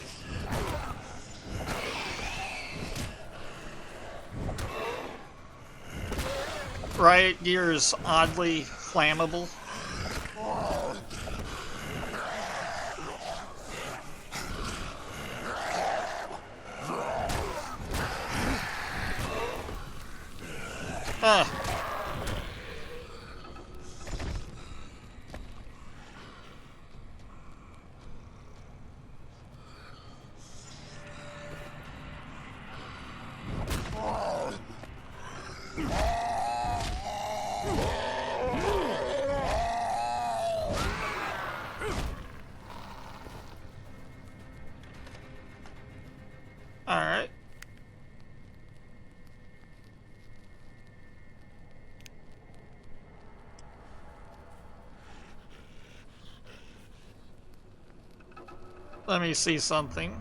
riot gear is oddly flammable. Ah. All right. Let me see something.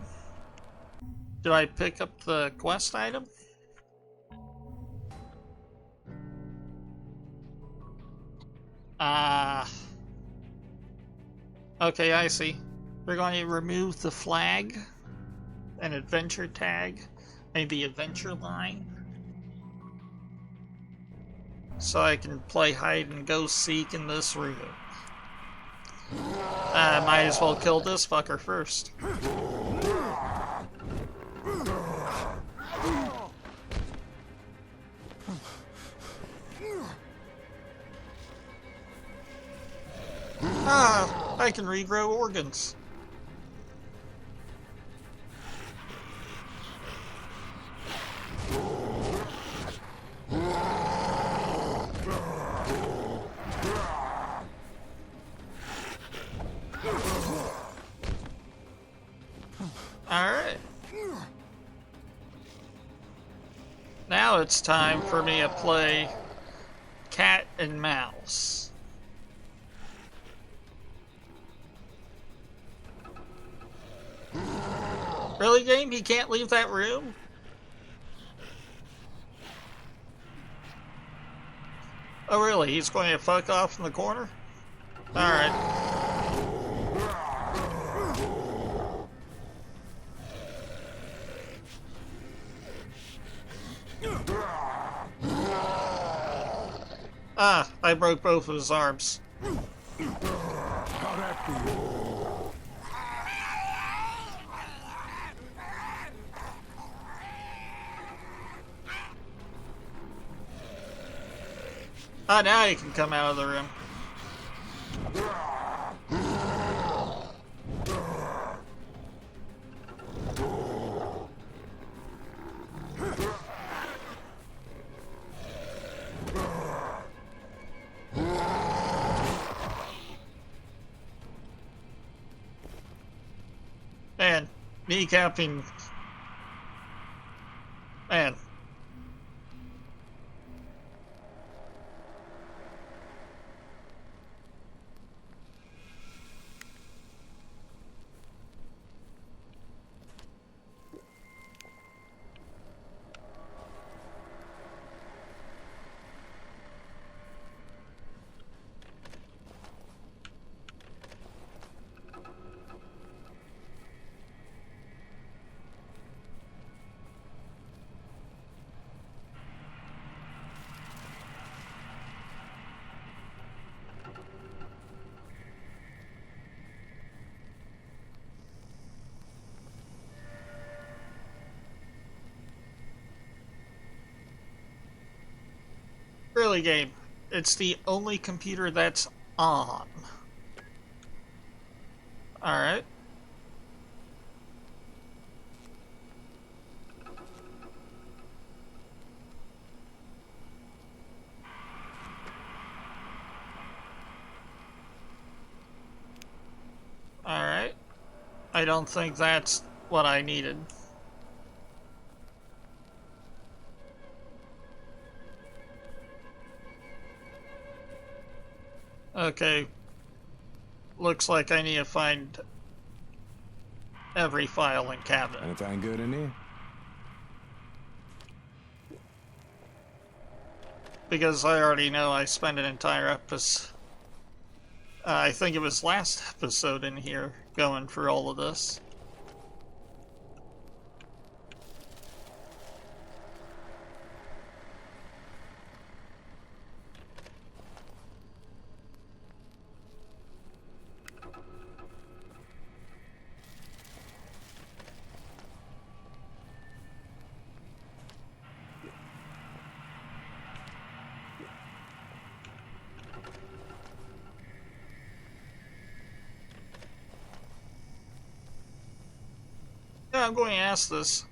Did I pick up the quest item? Ah. Okay, I see. We're going to remove the flag, an adventure tag, and the adventure line. So I can play hide and go seek in this room. I might as well kill this fucker first. Ah, I can regrow organs. Alright. Now it's time for me to play cat and mouse. Really, game? He can't leave that room? Oh, really? He's going to fuck off in the corner? Alright. Ah, I broke both of his arms. Ah, now you can come out of the room. Man, kneecapping. Man. Really, game. It's the only computer that's on. Alright. Alright. I don't think that's what I needed. Okay. Looks like I need to find every file and cabinet. Anything good in there? Because I already know I spent an entire episode. I think it was last episode in here going for all of this. Now I'm going to ask this.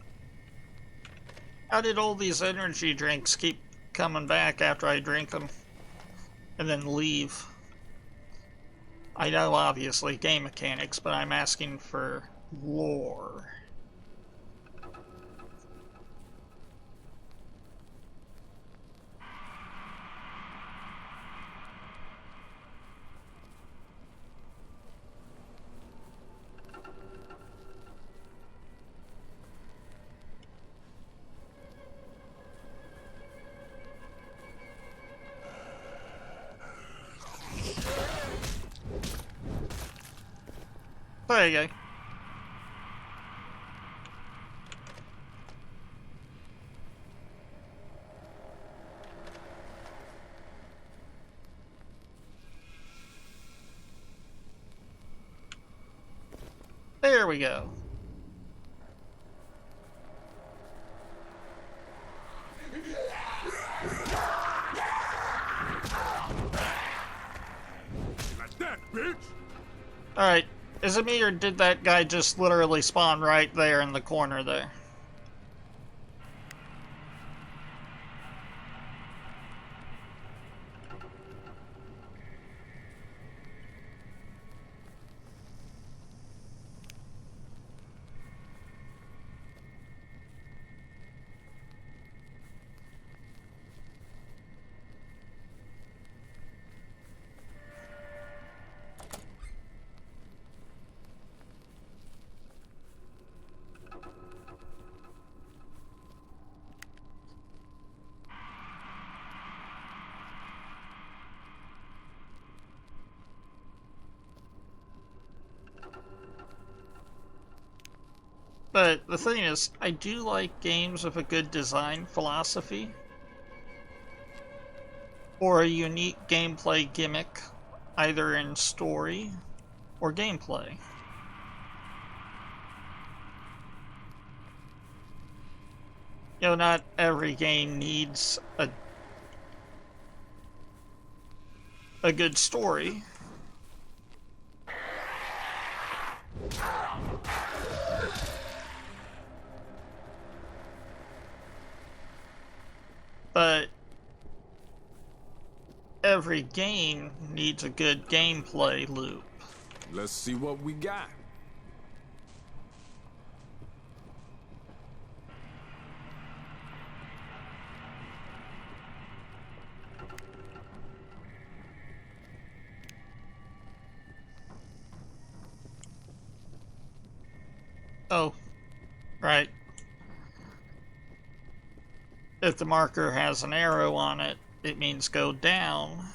How did all these energy drinks keep coming back after I drink them and then leave? I know, obviously, game mechanics, but I'm asking for lore. There you go. There we go. Like that, bitch! Alright, is it me or did that guy just literally spawn right there in the corner there? But the thing is, I do like games with a good design philosophy or a unique gameplay gimmick, either in story or gameplay. You know, not every game needs a good story. But every game needs a good gameplay loop. Let's see what we got. Oh, right. If the marker has an arrow on it, it means go down.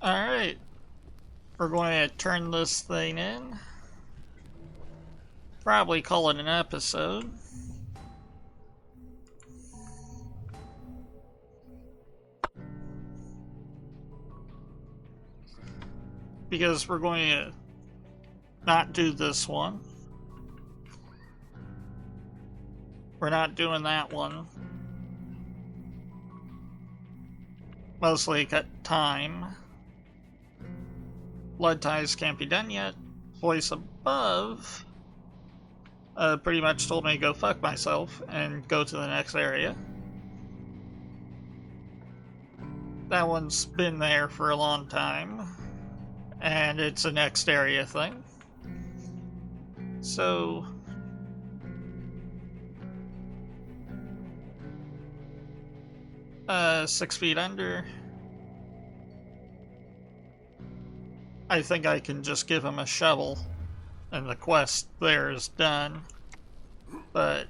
Alright, we're going to turn this thing in. Probably call it an episode. because we're going to not do this one. We're not doing that one. Mostly cut time. Blood ties can't be done yet. Voice above pretty much told me to go fuck myself and go to the next area. That one's been there for a long time, and it's a next area thing. So 6 feet under. I think I can just give him a shovel and the quest there is done. But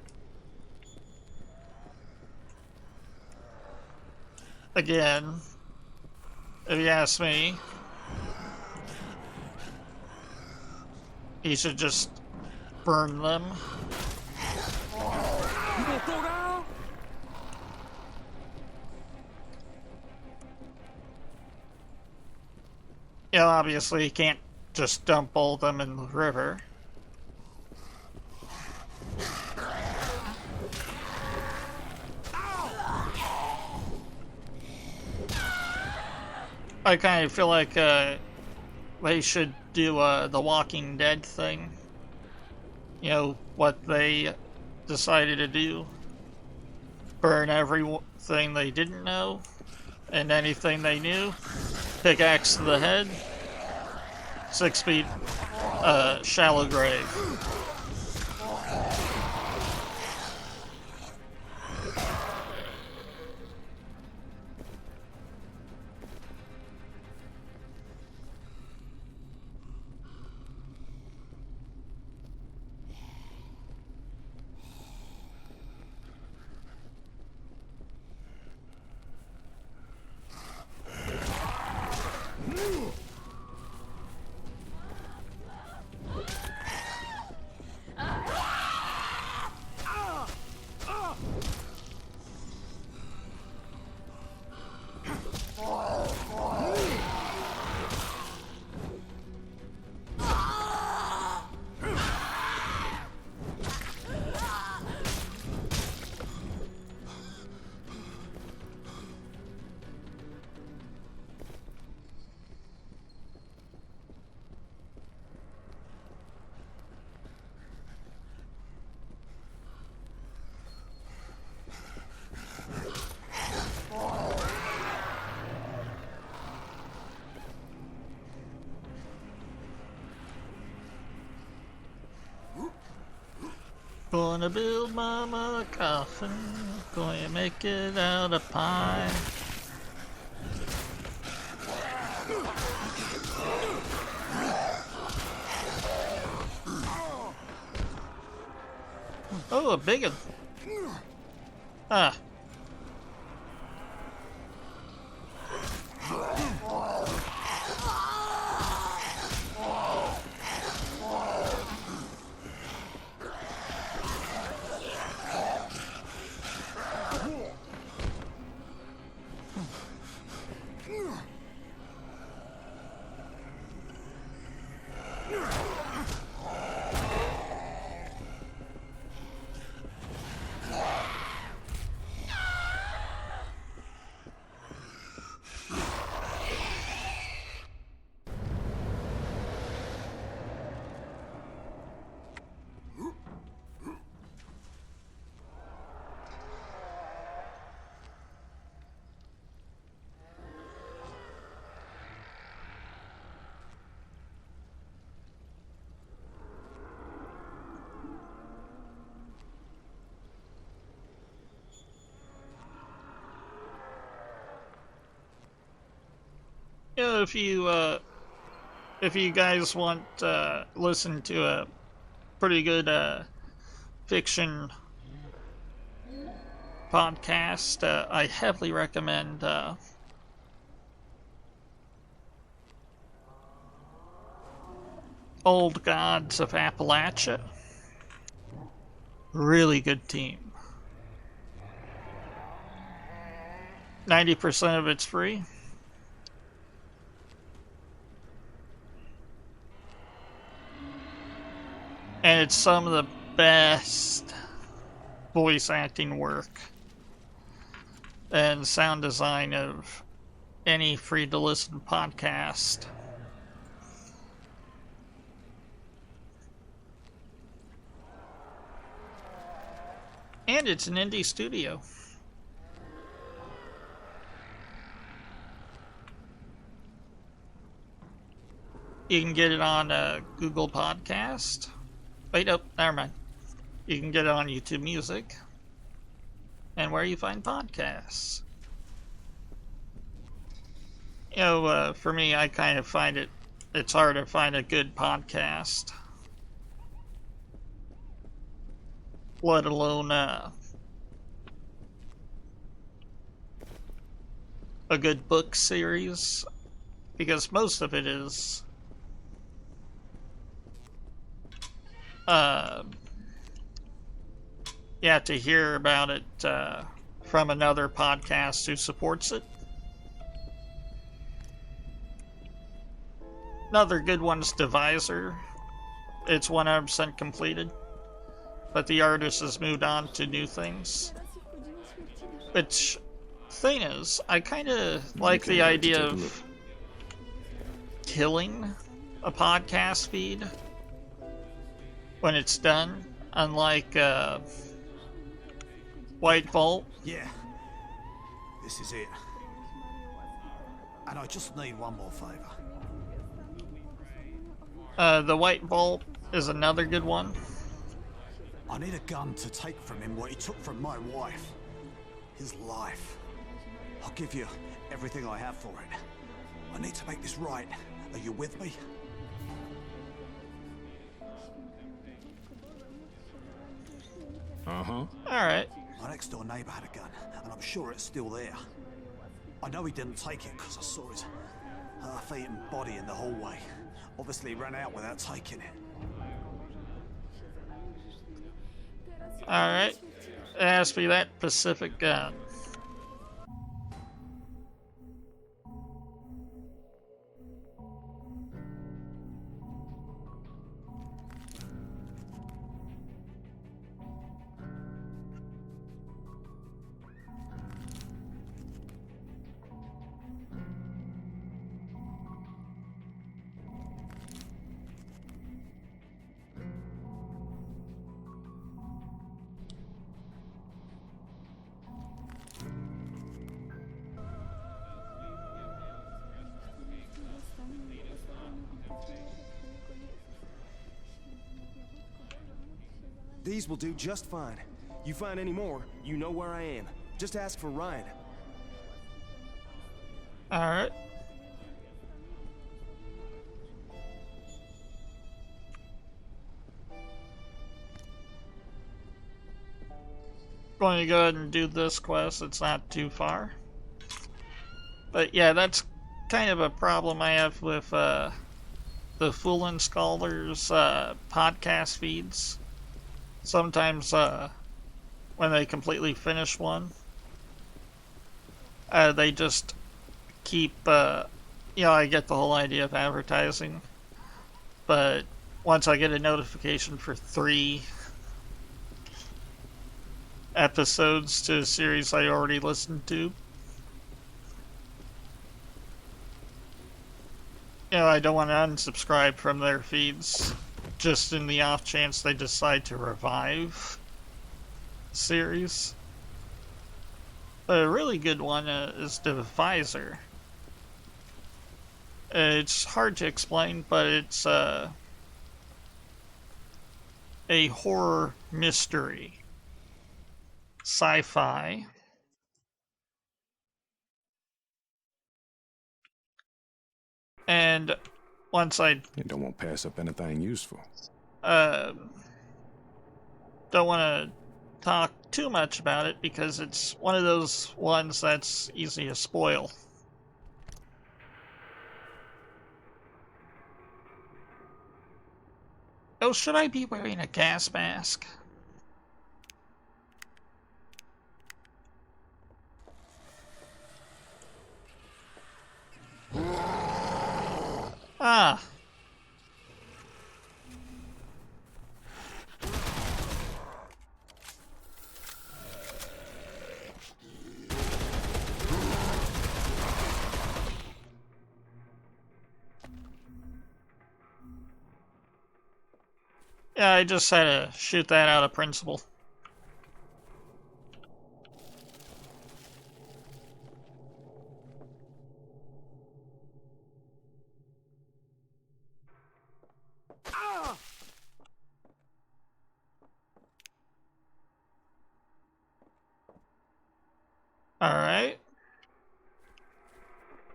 again, if you ask me, he should just burn them. You know, obviously you can't just dump all of them in the river. I kind of feel like they should do the Walking Dead thing. You know, what they decided to do. Burn everything they didn't know, and anything they knew. Pickaxe to the head. 6 feet, shallow grave. Gonna build mama a coffin, gonna make it out of pine. Oh, a big one. Ah. You know, if you guys want listen to a pretty good fiction podcast, I heavily recommend Old Gods of Appalachia. Really good team. 90% of it's free. And it's some of the best voice acting work and sound design of any free-to-listen podcast. And it's an indie studio. You can get it on Google Podcast. Wait, oh, never mind. You can get it on YouTube Music and where you find podcasts. You know, for me, I kind of find it's hard to find a good podcast, let alone a good book series, because most of it is you have to hear about it from another podcast who supports it. Another good one's Divisor. It's 100% completed, but the artist has moved on to new things. Which, thing is, I kind of like the idea of killing a podcast feed when it's done, unlike White Vault. Yeah, this is it. And I just need one more favor. The White Vault is another good one. I need a gun to take from him what he took from my wife. His life. I'll give you everything I have for it. I need to make this right. Are you with me? Uh-huh. Alright. My next door neighbor had a gun, and I'm sure it's still there. I know he didn't take it because I saw his half-eaten body in the hallway. Obviously he ran out without taking it. Alright. It has to be that Pacific gun. These will do just fine. You find any more, you know where I am. Just ask for Ryan. Alright. Going to go ahead and do this quest. It's not too far. But yeah, that's kind of a problem I have with the Foolin' Scholars podcast feeds. Sometimes when they completely finish one, they just keep, I get the whole idea of advertising, but once I get a notification for 3 episodes to a series I already listened to, I don't want to unsubscribe from their feeds, just in the off chance they decide to revive the series. But a really good one is Divisor. It's hard to explain, but it's a horror mystery, sci-fi. And once I You don't want to pass up anything useful. don't want to talk too much about it because it's one of those ones that's easy to spoil. Oh, should I be wearing a gas mask? Ah. Yeah, I just had to shoot that out of principle. Alright.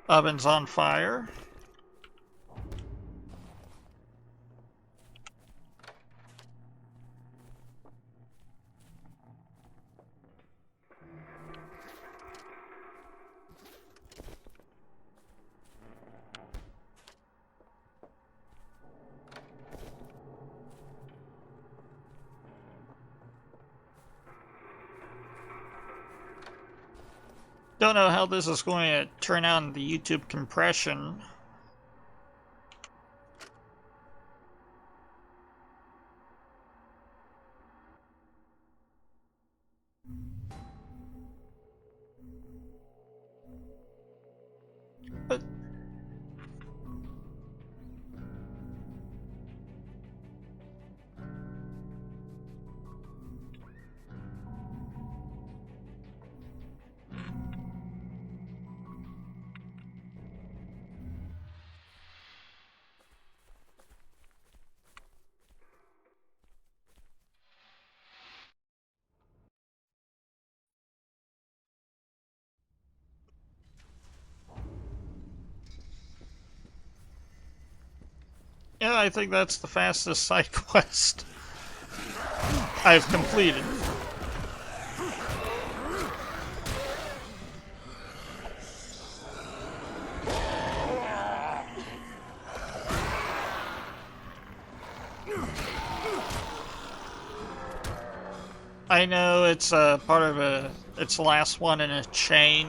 Oven's on fire. Don't know how this is going to turn on the YouTube compression. But yeah, I think that's the fastest side quest I've completed. I know it's part of it's the last one in a chain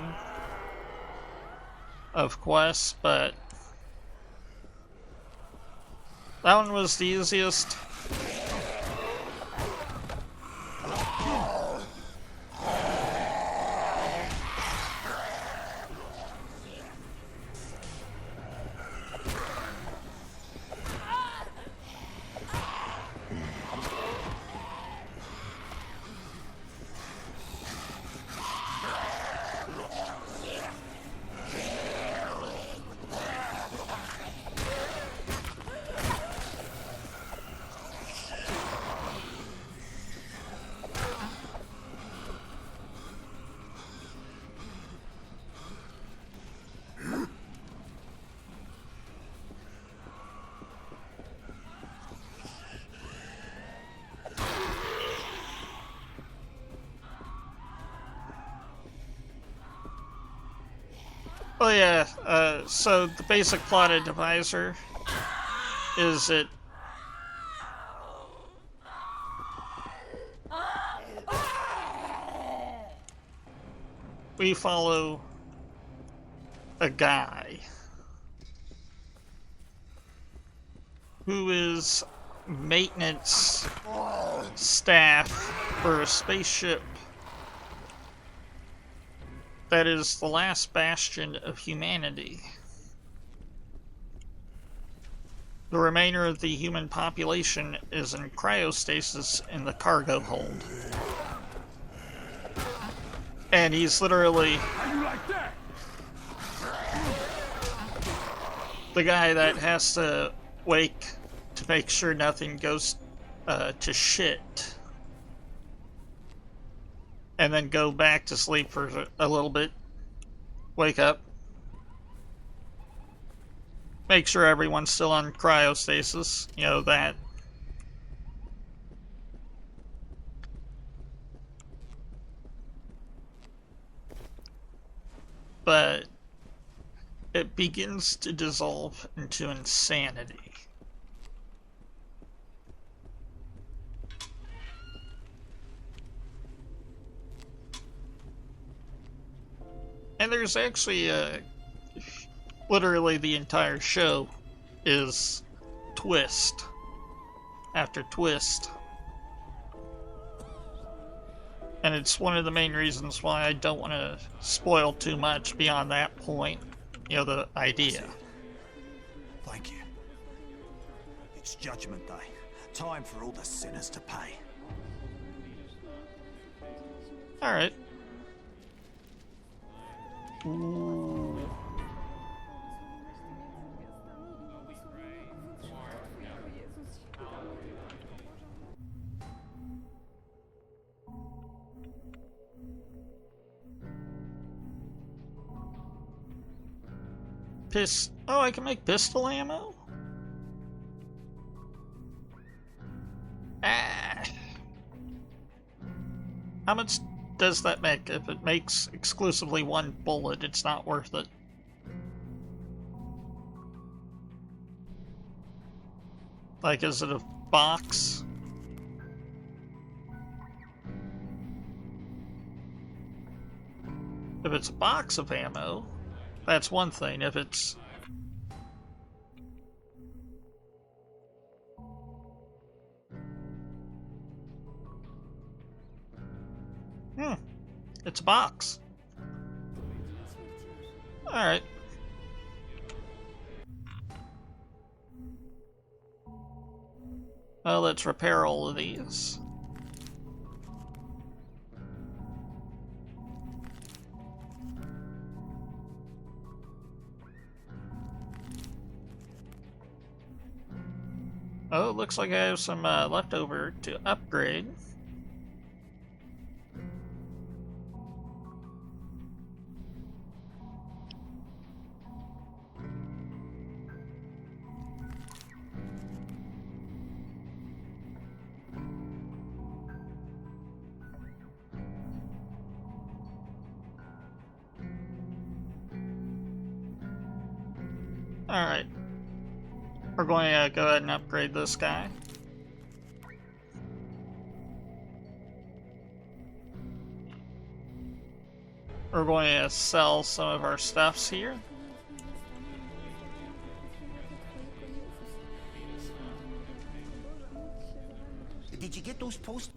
of quests, but that one was the easiest. Oh yeah, so the basic plot of Divisor is it we follow a guy who is maintenance staff for a spaceship that is the last bastion of humanity. The remainder of the human population is in cryostasis in the cargo hold. And he's literally the guy that has to wake to make sure nothing goes to shit. And then go back to sleep for a little bit, wake up, make sure everyone's still on cryostasis, you know, that. But it begins to dissolve into insanity. And there's actually literally the entire show is twist after twist. And it's one of the main reasons why I don't want to spoil too much beyond that point, you know, the idea. Thank you. It's Judgment Day. Time for all the sinners to pay. Alright. Ooh. Oh, I can make pistol ammo? Ah. How much does that make? If it makes exclusively one bullet, it's not worth it. Like, is it a box? If it's a box of ammo, that's one thing. If it's... It's a box. Alright. Well, let's repair all of these. Oh, it looks like I have some leftover to upgrade. Alright. We're going to go ahead and upgrade this guy. We're going to sell some of our stuffs here. Did you get those posts?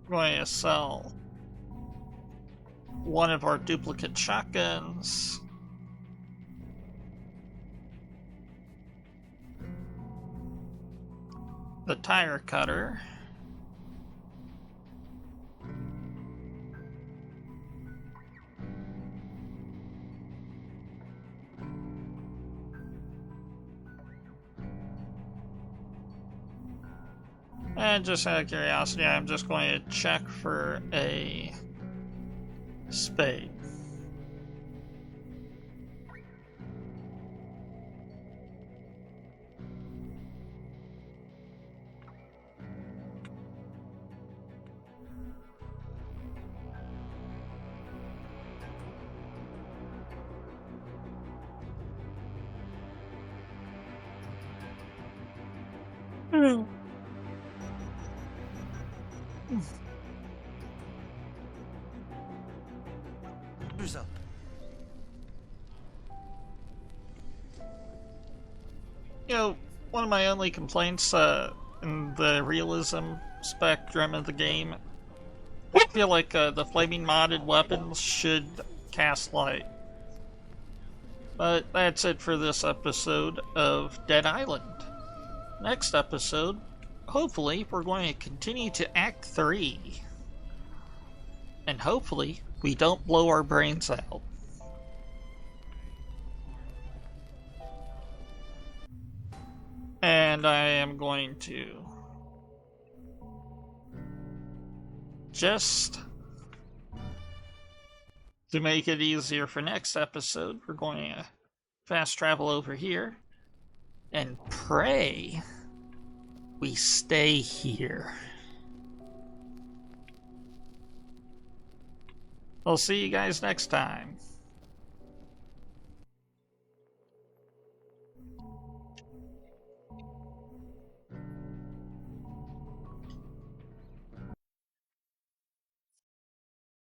Going to sell one of our duplicate shotguns. The tire cutter. And just out of curiosity, I'm just going to check for a spade. Yourself. You know, one of my only complaints in the realism spectrum of the game, I feel like the flaming modded weapons should cast light. But that's it for this episode of Dead Island. Next episode, hopefully, we're going to continue to Act 3. And hopefully, we don't blow our brains out. And I am going to just to make it easier for next episode, we're going to fast travel over here and pray we stay here. I'll see you guys next time.